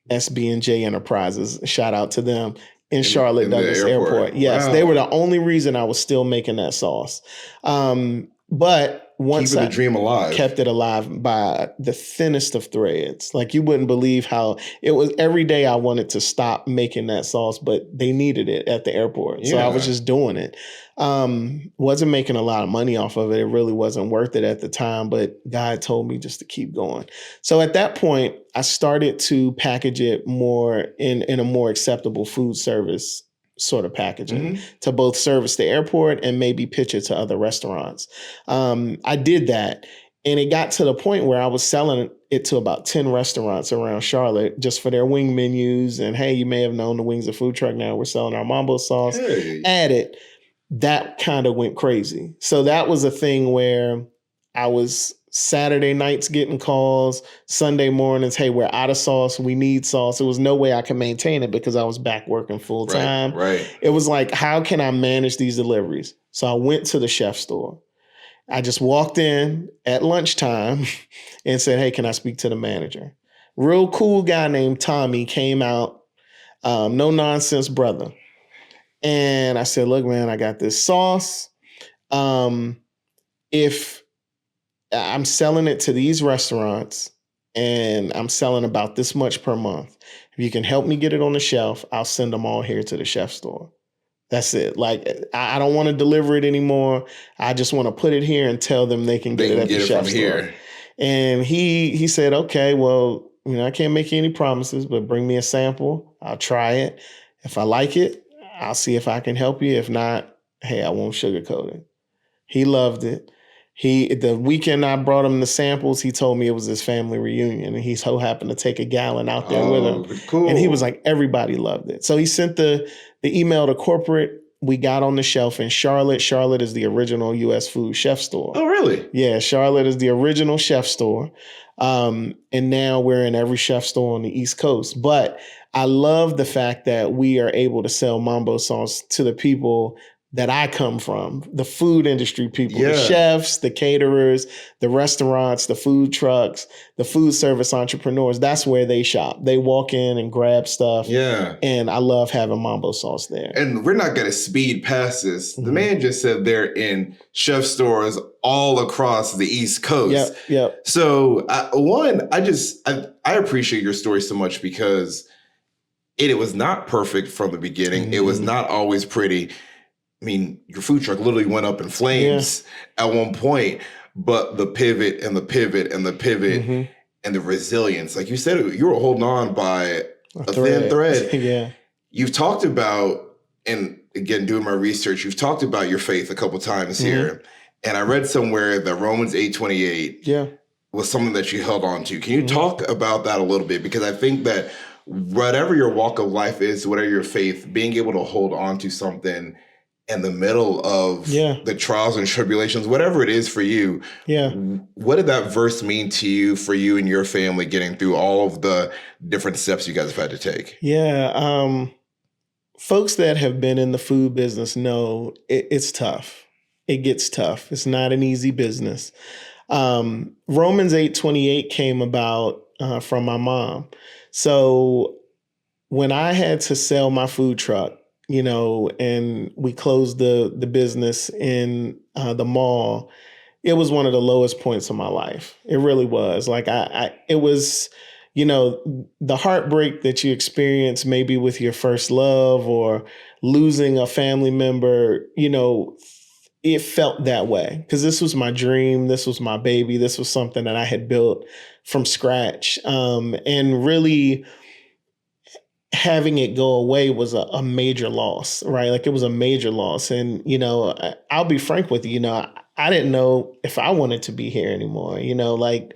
SB&J Enterprises. Shout out to them in Charlotte Douglas Airport. Yes, they were the only reason I was still making that sauce. But once keeping the dream alive, kept it alive by the thinnest of threads. Like you wouldn't believe how it was every day I wanted to stop making that sauce, but they needed it at the airport. So I was just doing it. Wasn't making a lot of money off of it. It really wasn't worth it at the time, but God told me just to keep going. So at that point, I started to package it more in a more acceptable food service sort of packaging to both service the airport and maybe pitch it to other restaurants. I did that, and it got to the point where I was selling it to about 10 restaurants around Charlotte just for their wing menus. And hey, you may have known the Wingzza food truck. Now we're selling our mambo sauce. Added. That kind of went crazy. So that was a thing where I was Saturday nights getting calls, Sunday mornings, hey, we're out of sauce. We need sauce. There was no way I could maintain it because I was back working full time. Right. It was like, how can I manage these deliveries? So I went to the chef store. I just walked in at lunchtime and said, hey, can I speak to the manager? Real cool guy named Tommy came out, no nonsense brother. And I said, look, man, I got this sauce. If I'm selling it to these restaurants and I'm selling about this much per month, if you can help me get it on the shelf, I'll send them all here to the chef store. That's it. Like, I don't want to deliver it anymore. I just want to put it here and tell them they can get it at the chef store. Here. And he said, okay, well, I can't make you any promises, but bring me a sample. I'll try it. If I like it, I'll see if I can help you. If not, hey, I won't sugarcoat it. He loved it. The weekend I brought him the samples, he told me it was his family reunion, and he so happened to take a gallon out there with him. Cool. And he was like, everybody loved it. So he sent the email to corporate. We got on the shelf in Charlotte. Charlotte is the original U.S. food chef store. Oh, really? Yeah, Charlotte is the original chef store. And now we're in every chef store on the East Coast. But I love the fact that we are able to sell mambo sauce to the people that I come from, the food industry people, the chefs, the caterers, the restaurants, the food trucks, the food service entrepreneurs. That's where they shop. They walk in and grab stuff. Yeah. And I love having mambo sauce there. And we're not going to speed past this. The man just said they're in chef stores all across the East Coast. Yep. So I appreciate your story so much because it was not perfect from the beginning. It was not always pretty. I mean, your food truck literally went up in flames at one point, but the pivot and the pivot and the pivot and the resilience, like you said, you were holding on by a thin thread. You've talked about, and again, doing my research, you've talked about your faith a couple times here. And I read somewhere that Romans 8:28 was something that you held on to. Can you talk about that a little bit? Because I think that whatever your walk of life is, whatever your faith, being able to hold on to something in the middle of the trials and tribulations, whatever it is for you, what did that verse mean to you, for you and your family, getting through all of the different steps you guys have had to take? Folks that have been in the food business know it's tough. It gets tough. It's not an easy business. Romans 8:28 came about from my mom. So when I had to sell my food truck, and we closed the business in the mall, it was one of the lowest points of my life. It really was. Like it was, the heartbreak that you experience maybe with your first love or losing a family member, it felt that way because this was my dream. This was my baby. This was something that I had built from scratch. And really, having it go away was a major loss, right? Like it was a major loss. And, I'll be frank with you, I didn't know if I wanted to be here anymore, like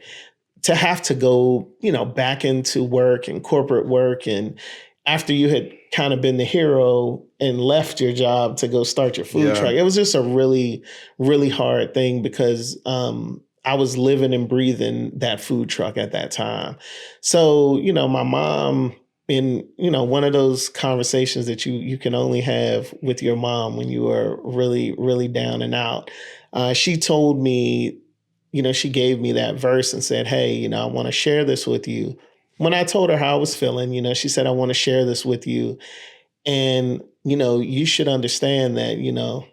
to have to go, back into work and corporate work. And after you had kind of been the hero and left your job to go start your food truck, it was just a really, really hard thing because, I was living and breathing that food truck at that time. So, my mom in, one of those conversations that you can only have with your mom when you are really, really down and out. She told me, she gave me that verse and said, hey, I want to share this with you. When I told her how I was feeling, she said, I want to share this with you. And, you should understand that,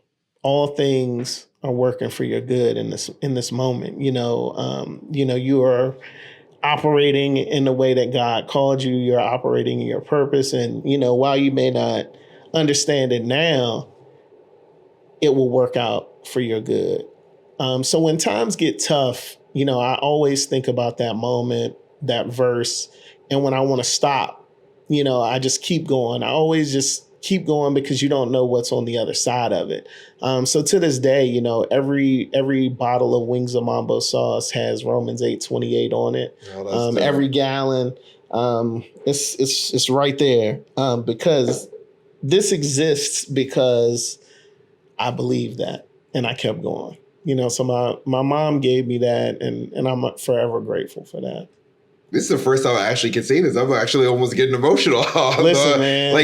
all things are working for your good in this moment. You are operating in the way that God called you. You're operating in your purpose. And, while you may not understand it now, it will work out for your good. So when times get tough, I always think about that moment, that verse. And when I want to stop, I just keep going. I always just keep going because you don't know what's on the other side of it. So to this day, every bottle of Wingzza Mambo sauce has Romans 8:28 on it. Every gallon, it's right there, because this exists because I believe that, and I kept going. So my mom gave me that, and I'm forever grateful for that. This is the first time I actually can say this. I'm actually almost getting emotional. Listen, man.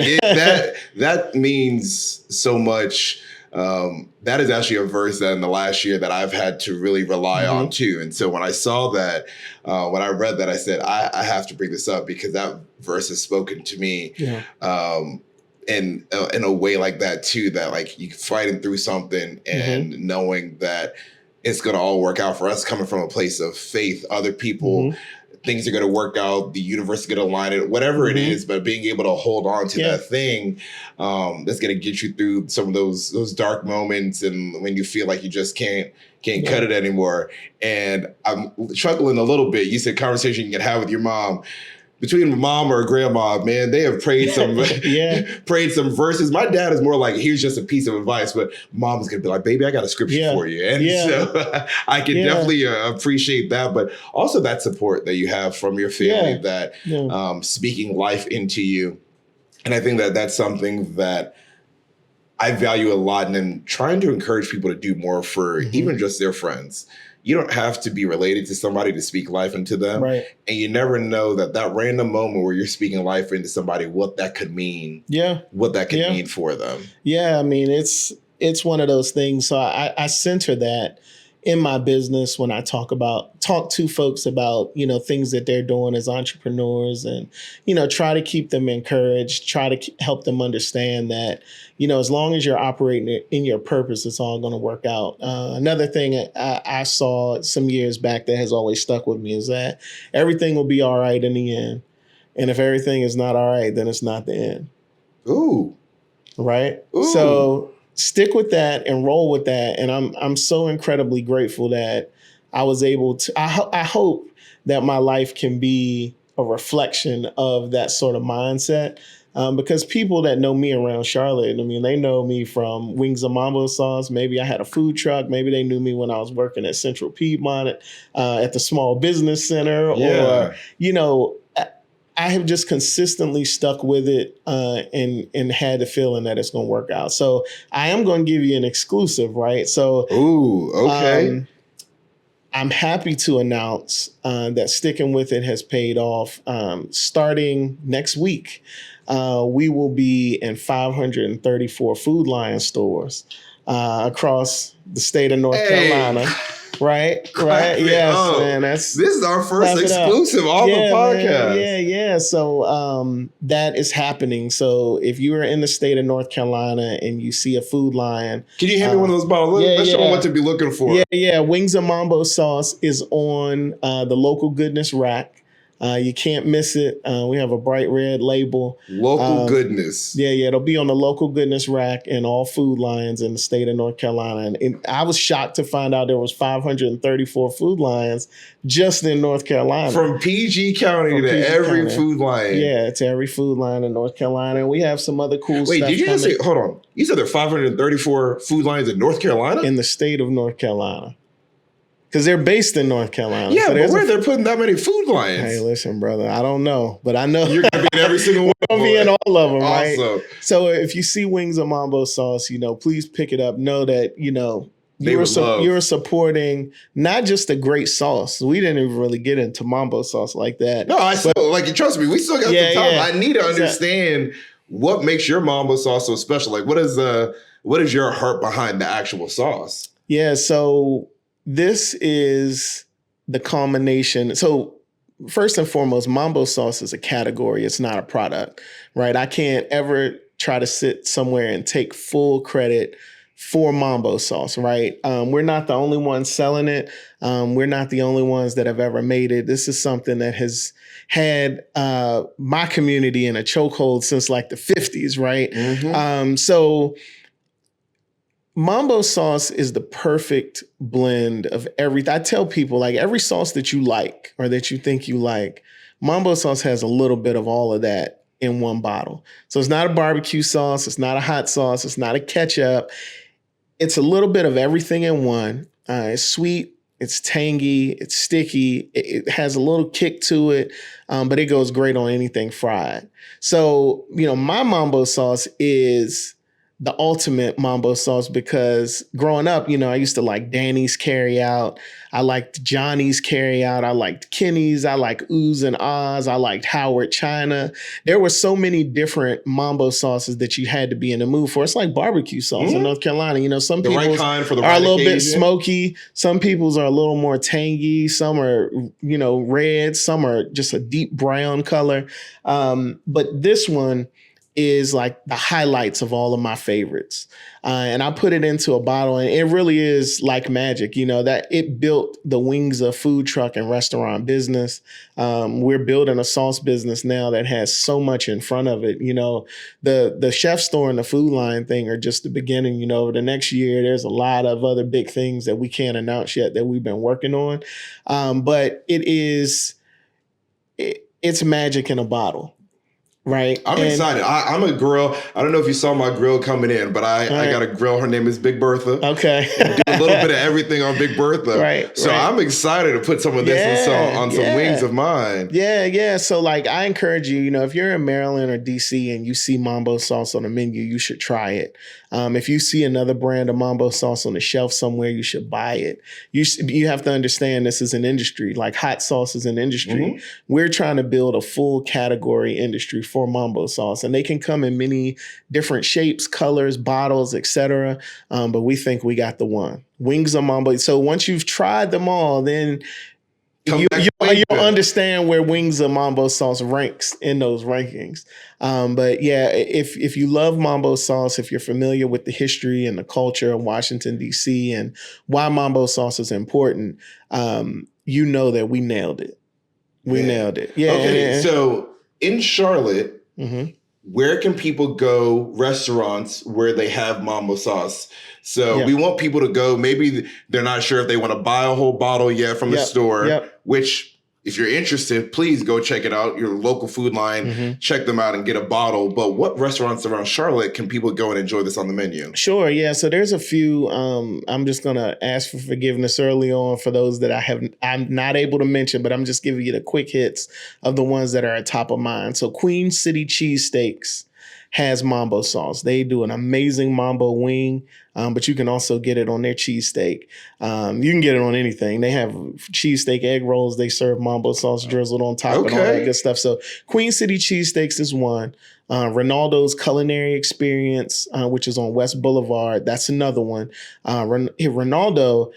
That means so much. That is actually a verse that in the last year that I've had to really rely on too. And so when I saw that, when I read that, I said, I have to bring this up because that verse has spoken to me. Yeah. In a way like that too, that like you fighting through something and knowing that it's going to all work out for us, coming from a place of faith, other people, things are going to work out, the universe is going to align it, whatever it is, but being able to hold on to that thing that's going to get you through some of those dark moments and when you feel like you just can't cut it anymore. And I'm struggling a little bit. You said conversation you can have with your mom. Between a mom or a grandma, man, they have prayed some prayed some verses. My dad is more like, here's just a piece of advice, but mom's gonna be like, baby, I got a scripture for you. And so I can definitely appreciate that, but also that support that you have from your family that speaking life into you. And I think that that's something that I value a lot, and then trying to encourage people to do more for even just their friends. You don't have to be related to somebody to speak life into them. Right. And you never know that random moment where you're speaking life into somebody, what that could mean. Yeah. What that could mean for them. Yeah. I mean, it's one of those things. So I center that in my business when I talk to folks about, things that they're doing as entrepreneurs and, try to keep them encouraged, try to help them understand that, as long as you're operating in your purpose, it's all going to work out. Another thing I saw some years back that has always stuck with me is that everything will be all right in the end. And if everything is not all right, then it's not the end. Ooh. Right? Ooh. So stick with that and roll with that. And I'm so incredibly grateful that I was able to, I hope that my life can be a reflection of that sort of mindset. Because people that know me around Charlotte, I mean, they know me from Wingzza Mambo Sauce. Maybe I had a food truck. Maybe they knew me when I was working at Central Piedmont at the Small Business Center. Or, I have just consistently stuck with it and had the feeling that it's going to work out. So I am going to give you an exclusive, right? So, ooh, okay. I'm happy to announce that sticking with it has paid off. Starting next week, we will be in 534 Food Lion stores across the state of North Carolina. Right. Yes, man. This is our first exclusive on the podcast. Man. Yeah. So that is happening. So if you are in the state of North Carolina and you see a Food Lion, can you hand me one of those bottles? Let's show them what to be looking for. Yeah. Wingzza Mambo Sauce is on the local goodness rack. You can't miss it. We have a bright red label. Local goodness. Yeah. It'll be on the local goodness rack in all Food Lions in the state of North Carolina. And I was shocked to find out there was 534 Food Lions just in North Carolina. From PG County to every Food Lion. Yeah, to every Food Lion in North Carolina. And we have some other cool stuff. Wait, did you just say, hold on. You said there are 534 Food Lions in North Carolina? In the state of North Carolina. Because they're based in North Carolina. Yeah, so but where they're putting that many Food Lions? Hey, listen, brother, I don't know, but I know you're gonna be in every single one. I'll be in all of them, awesome. Right? So if you see Wingzza Mambo Sauce, please pick it up. Know that they would love. You were supporting not just a great sauce. We didn't even really get into mambo sauce like that. No, trust me, we still got some time. Yeah. I need to understand what makes your mambo sauce so special. Like, what is your heart behind the actual sauce? Yeah, so this is the culmination. So first and foremost, mambo sauce is a category. It's not a product, right? I can't ever try to sit somewhere and take full credit for mambo sauce, right? We're not the only ones selling it. We're not the only ones that have ever made it. This is something that has had my community in a chokehold since like the 50s, right? Mm-hmm. So mambo sauce is the perfect blend of everything. I tell people, like, every sauce that you like or that you think you like, mambo sauce has a little bit of all of that in one bottle. So it's not a barbecue sauce. It's not a hot sauce. It's not a ketchup. It's a little bit of everything in one. It's sweet. It's tangy. It's sticky. It has a little kick to it, but it goes great on anything fried. So, my mambo sauce is the ultimate mambo sauce because growing up, I used to like Danny's Carry Out. I liked Johnny's Carry Out. I liked Kenny's. I liked Oohs and Ahs. I liked Howard China. There were so many different mambo sauces that you had to be in the mood for. It's like barbecue sauce in North Carolina. Some people's are a little bit smoky. Some people's are a little more tangy. Some are, red. Some are just a deep brown color. But this one is like the highlights of all of my favorites. And I put it into a bottle and it really is like magic, that it built the Wingzza food truck and restaurant business. We're building a sauce business now that has so much in front of it. The chef store and the food line thing are just the beginning. Over the next year, there's a lot of other big things that we can't announce yet that we've been working on. But it's magic in a bottle. Right. I'm excited. I'm a grill. I don't know if you saw my grill coming in, but I got a grill. Her name is Big Bertha. Okay. Do a little bit of everything on Big Bertha. Right. So I'm excited to put some of this on some wings of mine. Yeah. So I encourage you, if you're in Maryland or DC and you see mambo sauce on the menu, you should try it. If you see another brand of mambo sauce on the shelf somewhere, you should buy it. You have to understand this is an industry. Like hot sauce is an industry. Mm-hmm. We're trying to build a full category industry for mambo sauce, and they can come in many different shapes, colors, bottles, etc. But we think we got the one. Wingzza Mambo. So once you've tried them all, then you'll understand where Wingzza Mambo Sauce ranks in those rankings. But yeah, if you love mambo sauce, if you're familiar with the history and the culture of Washington, D.C. and why mambo sauce is important, you know that we nailed it. We nailed it. Yeah. Okay, so in Charlotte, where can people go, restaurants where they have mambo sauce? So we want people to go. Maybe they're not sure if they want to buy a whole bottle yet from the store, which if you're interested, please go check it out. Your local food line, check them out and get a bottle. But what restaurants around Charlotte can people go and enjoy this on the menu? Sure. Yeah. So there's a few. I'm just going to ask for forgiveness early on for those that I'm not able to mention, but I'm just giving you the quick hits of the ones that are at top of mind. So Queen City Cheesesteaks has mambo sauce. They do an amazing mambo wing, but you can also get it on their cheesesteak. You can get it on anything. They have cheesesteak egg rolls. They serve mambo sauce drizzled on top and all that good stuff. So Queen City Cheesesteaks is one. Ronaldo's Culinary Experience, which is on West Boulevard. That's another one. Ronaldo,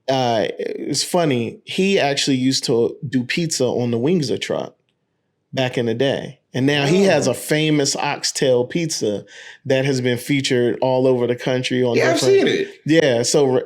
it's funny. He actually used to do pizza on the Wingzza truck back in the day. And now he has a famous oxtail pizza that has been featured all over the country. I've seen it. Yeah. So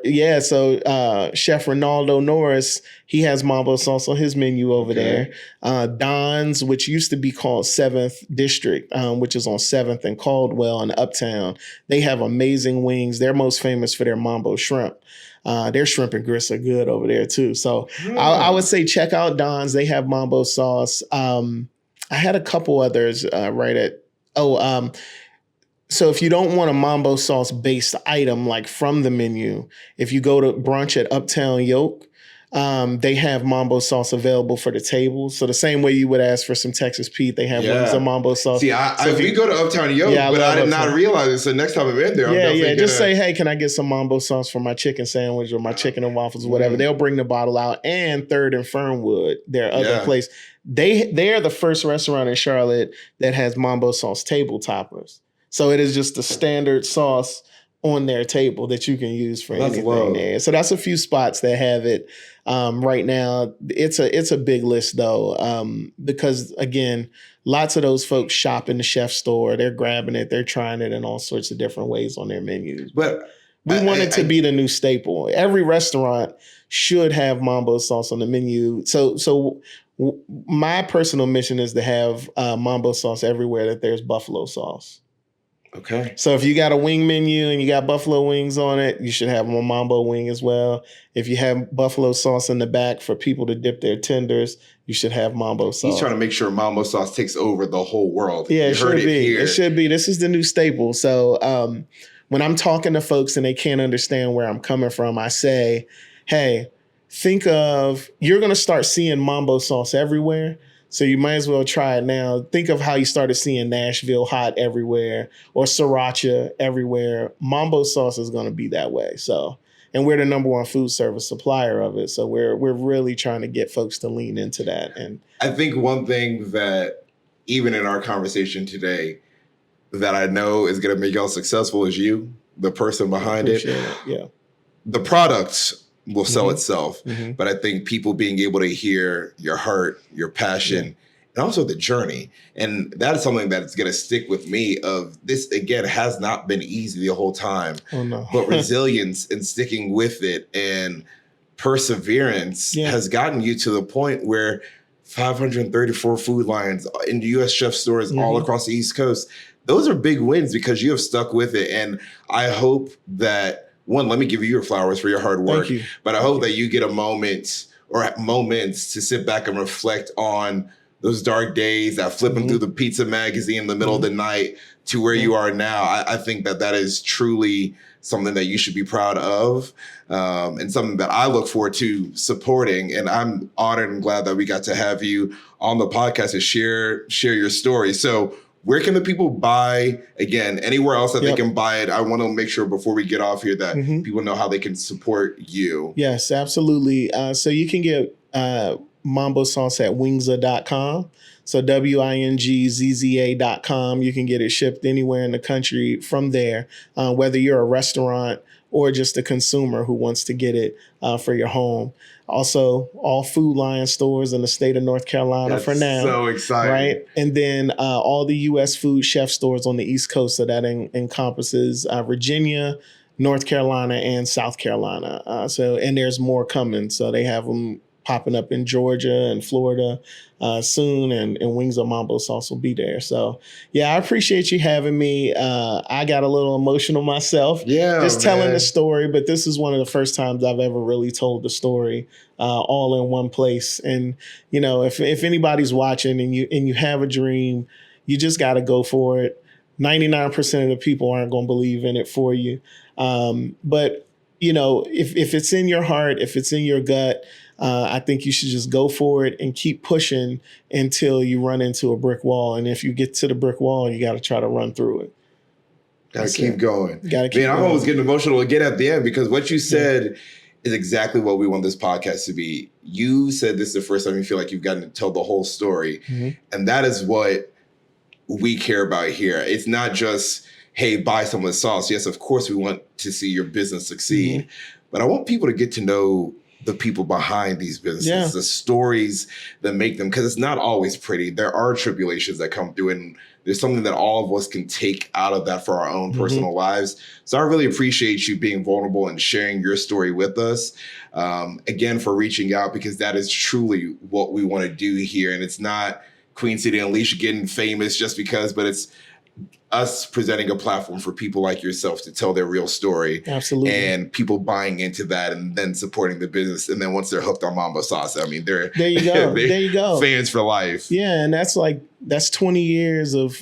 Chef Ronaldo Norris, he has mambo sauce on his menu over there. Don's, which used to be called 7th District, which is on 7th and Caldwell in Uptown. They have amazing wings. They're most famous for their mambo shrimp. Their shrimp and grits are good over there too. So I would say check out Don's. They have mambo sauce. I had a couple others so if you don't want a mambo sauce based item like from the menu, if you go to brunch at Uptown Yoke, They have Mambo sauce available for the table. So the same way you would ask for some Texas Pete, they have Wingzza Mambo sauce. See, we go to Uptown Yo, but I did not realize it. So next time I'm in there, I'm definitely just say, hey, can I get some Mambo sauce for my chicken sandwich or my chicken and waffles or whatever? They'll bring the bottle out. And Third and Fernwood, their other place, they are the first restaurant in Charlotte that has Mambo sauce table toppers. So it is just the standard sauce on their table that you can use for anything there. So that's a few spots that have it right now. It's a big list though, because again, lots of those folks shop in the chef store. They're grabbing it. They're trying it in all sorts of different ways on their menus. But we want it to be the new staple. Every restaurant should have Mambo sauce on the menu. So my personal mission is to have Mambo sauce everywhere that there's buffalo sauce. Okay. So if you got a wing menu and you got buffalo wings on it, you should have a mambo wing as well. If you have buffalo sauce in the back for people to dip their tenders, you should have mambo sauce. He's trying to make sure mambo sauce takes over the whole world. Yeah, it should be. It should be. This is the new staple. So when I'm talking to folks and they can't understand where I'm coming from, I say, hey, think of, you're going to start seeing mambo sauce everywhere. So you might as well try it now. Think of how you started seeing Nashville hot everywhere or sriracha everywhere. Mambo sauce is going to be that way. So, and we're the number one food service supplier of it. So we're really trying to get folks to lean into that. And I think one thing that even in our conversation today that I know is going to make y'all successful is you, the person behind it. Yeah. The products will sell itself. But I think people being able to hear your heart, your passion, and also the journey. And that is something that's going to stick with me of this, again, has not been easy the whole time. Oh, no. But resilience and sticking with it and perseverance has gotten you to the point where 534 food lines in U.S. chef stores all across the East Coast. Those are big wins because you have stuck with it. And I hope that, one, let me give you your flowers for your hard work. Thank you. But I hope that you get a moment or moments to sit back and reflect on those dark days, that flipping through the pizza magazine in the middle of the night to where you are now. I think that is truly something that you should be proud of, and something that I look forward to supporting. And I'm honored and glad that we got to have you on the podcast to share your story. So where can the people buy, again, anywhere else that they can buy it? I want to make sure before we get off here that people know how they can support you. Yes, absolutely. So you can get Mambo sauce at wingzza.com. So WINGZZA.com. You can get it shipped anywhere in the country from there, whether you're a restaurant or just a consumer who wants to get it for your home. Also, all Food Lion stores in the state of North Carolina for now. So exciting. Right? And then all the U.S. food chef stores on the East Coast. So that encompasses Virginia, North Carolina, and South Carolina. And there's more coming. So they have them popping up in Georgia and Florida soon, and Wingzza Mambo Sauce will be there. So, I appreciate you having me. I got a little emotional myself, just telling the story, but this is one of the first times I've ever really told the story all in one place. And, if anybody's watching and you have a dream, you just got to go for it. 99% of the people aren't going to believe in it for you. But, if it's in your heart, if it's in your gut, I think you should just go for it and keep pushing until you run into a brick wall. And if you get to the brick wall, you got to try to run through it. Gotta keep going. Gotta keep going. I'm always getting emotional again at the end because what you said is exactly what we want this podcast to be. You said this is the first time you feel like you've gotten to tell the whole story. And that is what we care about here. It's not just, hey, buy some of the sauce. Yes, of course we want to see your business succeed. But I want people to get to know the people behind these businesses, the stories that make them, because it's not always pretty. There are tribulations that come through, and there's something that all of us can take out of that for our own personal lives. So I really appreciate you being vulnerable and sharing your story with us. Again, for reaching out, because that is truly what we want to do here. And it's not Queen City Unleashed getting famous just because, but it's us presenting a platform for people like yourself to tell their real story. Absolutely. And people buying into that and then supporting the business. And then once they're hooked on Mambo Sauce, I mean, there you go. There you go. Fans for life. Yeah. And that's 20 years of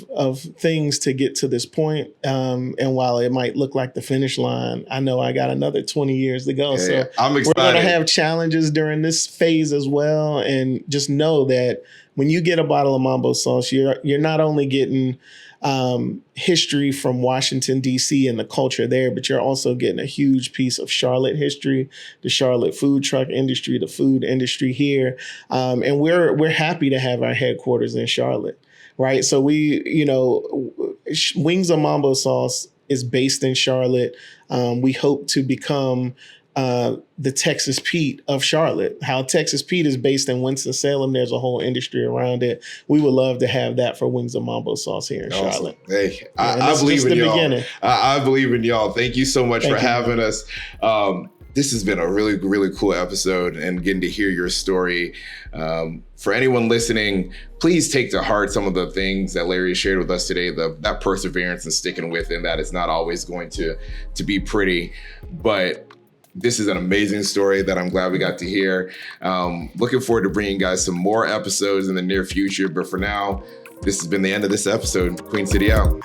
things to get to this point. And while it might look like the finish line, I know I got another 20 years to go. Yeah, so I'm excited. We're going to have challenges during this phase as well. And just know that when you get a bottle of Mambo Sauce, you're not only getting history from Washington, D.C. and the culture there, but you're also getting a huge piece of Charlotte history, the Charlotte food truck industry, the food industry here. And we're happy to have our headquarters in Charlotte, right? So Wingzza Mambo Sauce is based in Charlotte. We hope to become the Texas Pete of Charlotte. How Texas Pete is based in Winston-Salem, there's a whole industry around it. We would love to have that for Wingzza Mambo Sauce here in Charlotte. Hey, I believe in y'all. I believe in y'all. Thank you so much for having us. This has been a really, really cool episode and getting to hear your story. For anyone listening, please take to heart some of the things that Larry shared with us today, that perseverance and sticking with it, and that it's not always going to be pretty, but this is an amazing story that I'm glad we got to hear. Looking forward to bringing you guys some more episodes in the near future. But for now, this has been the end of this episode. Queen City out.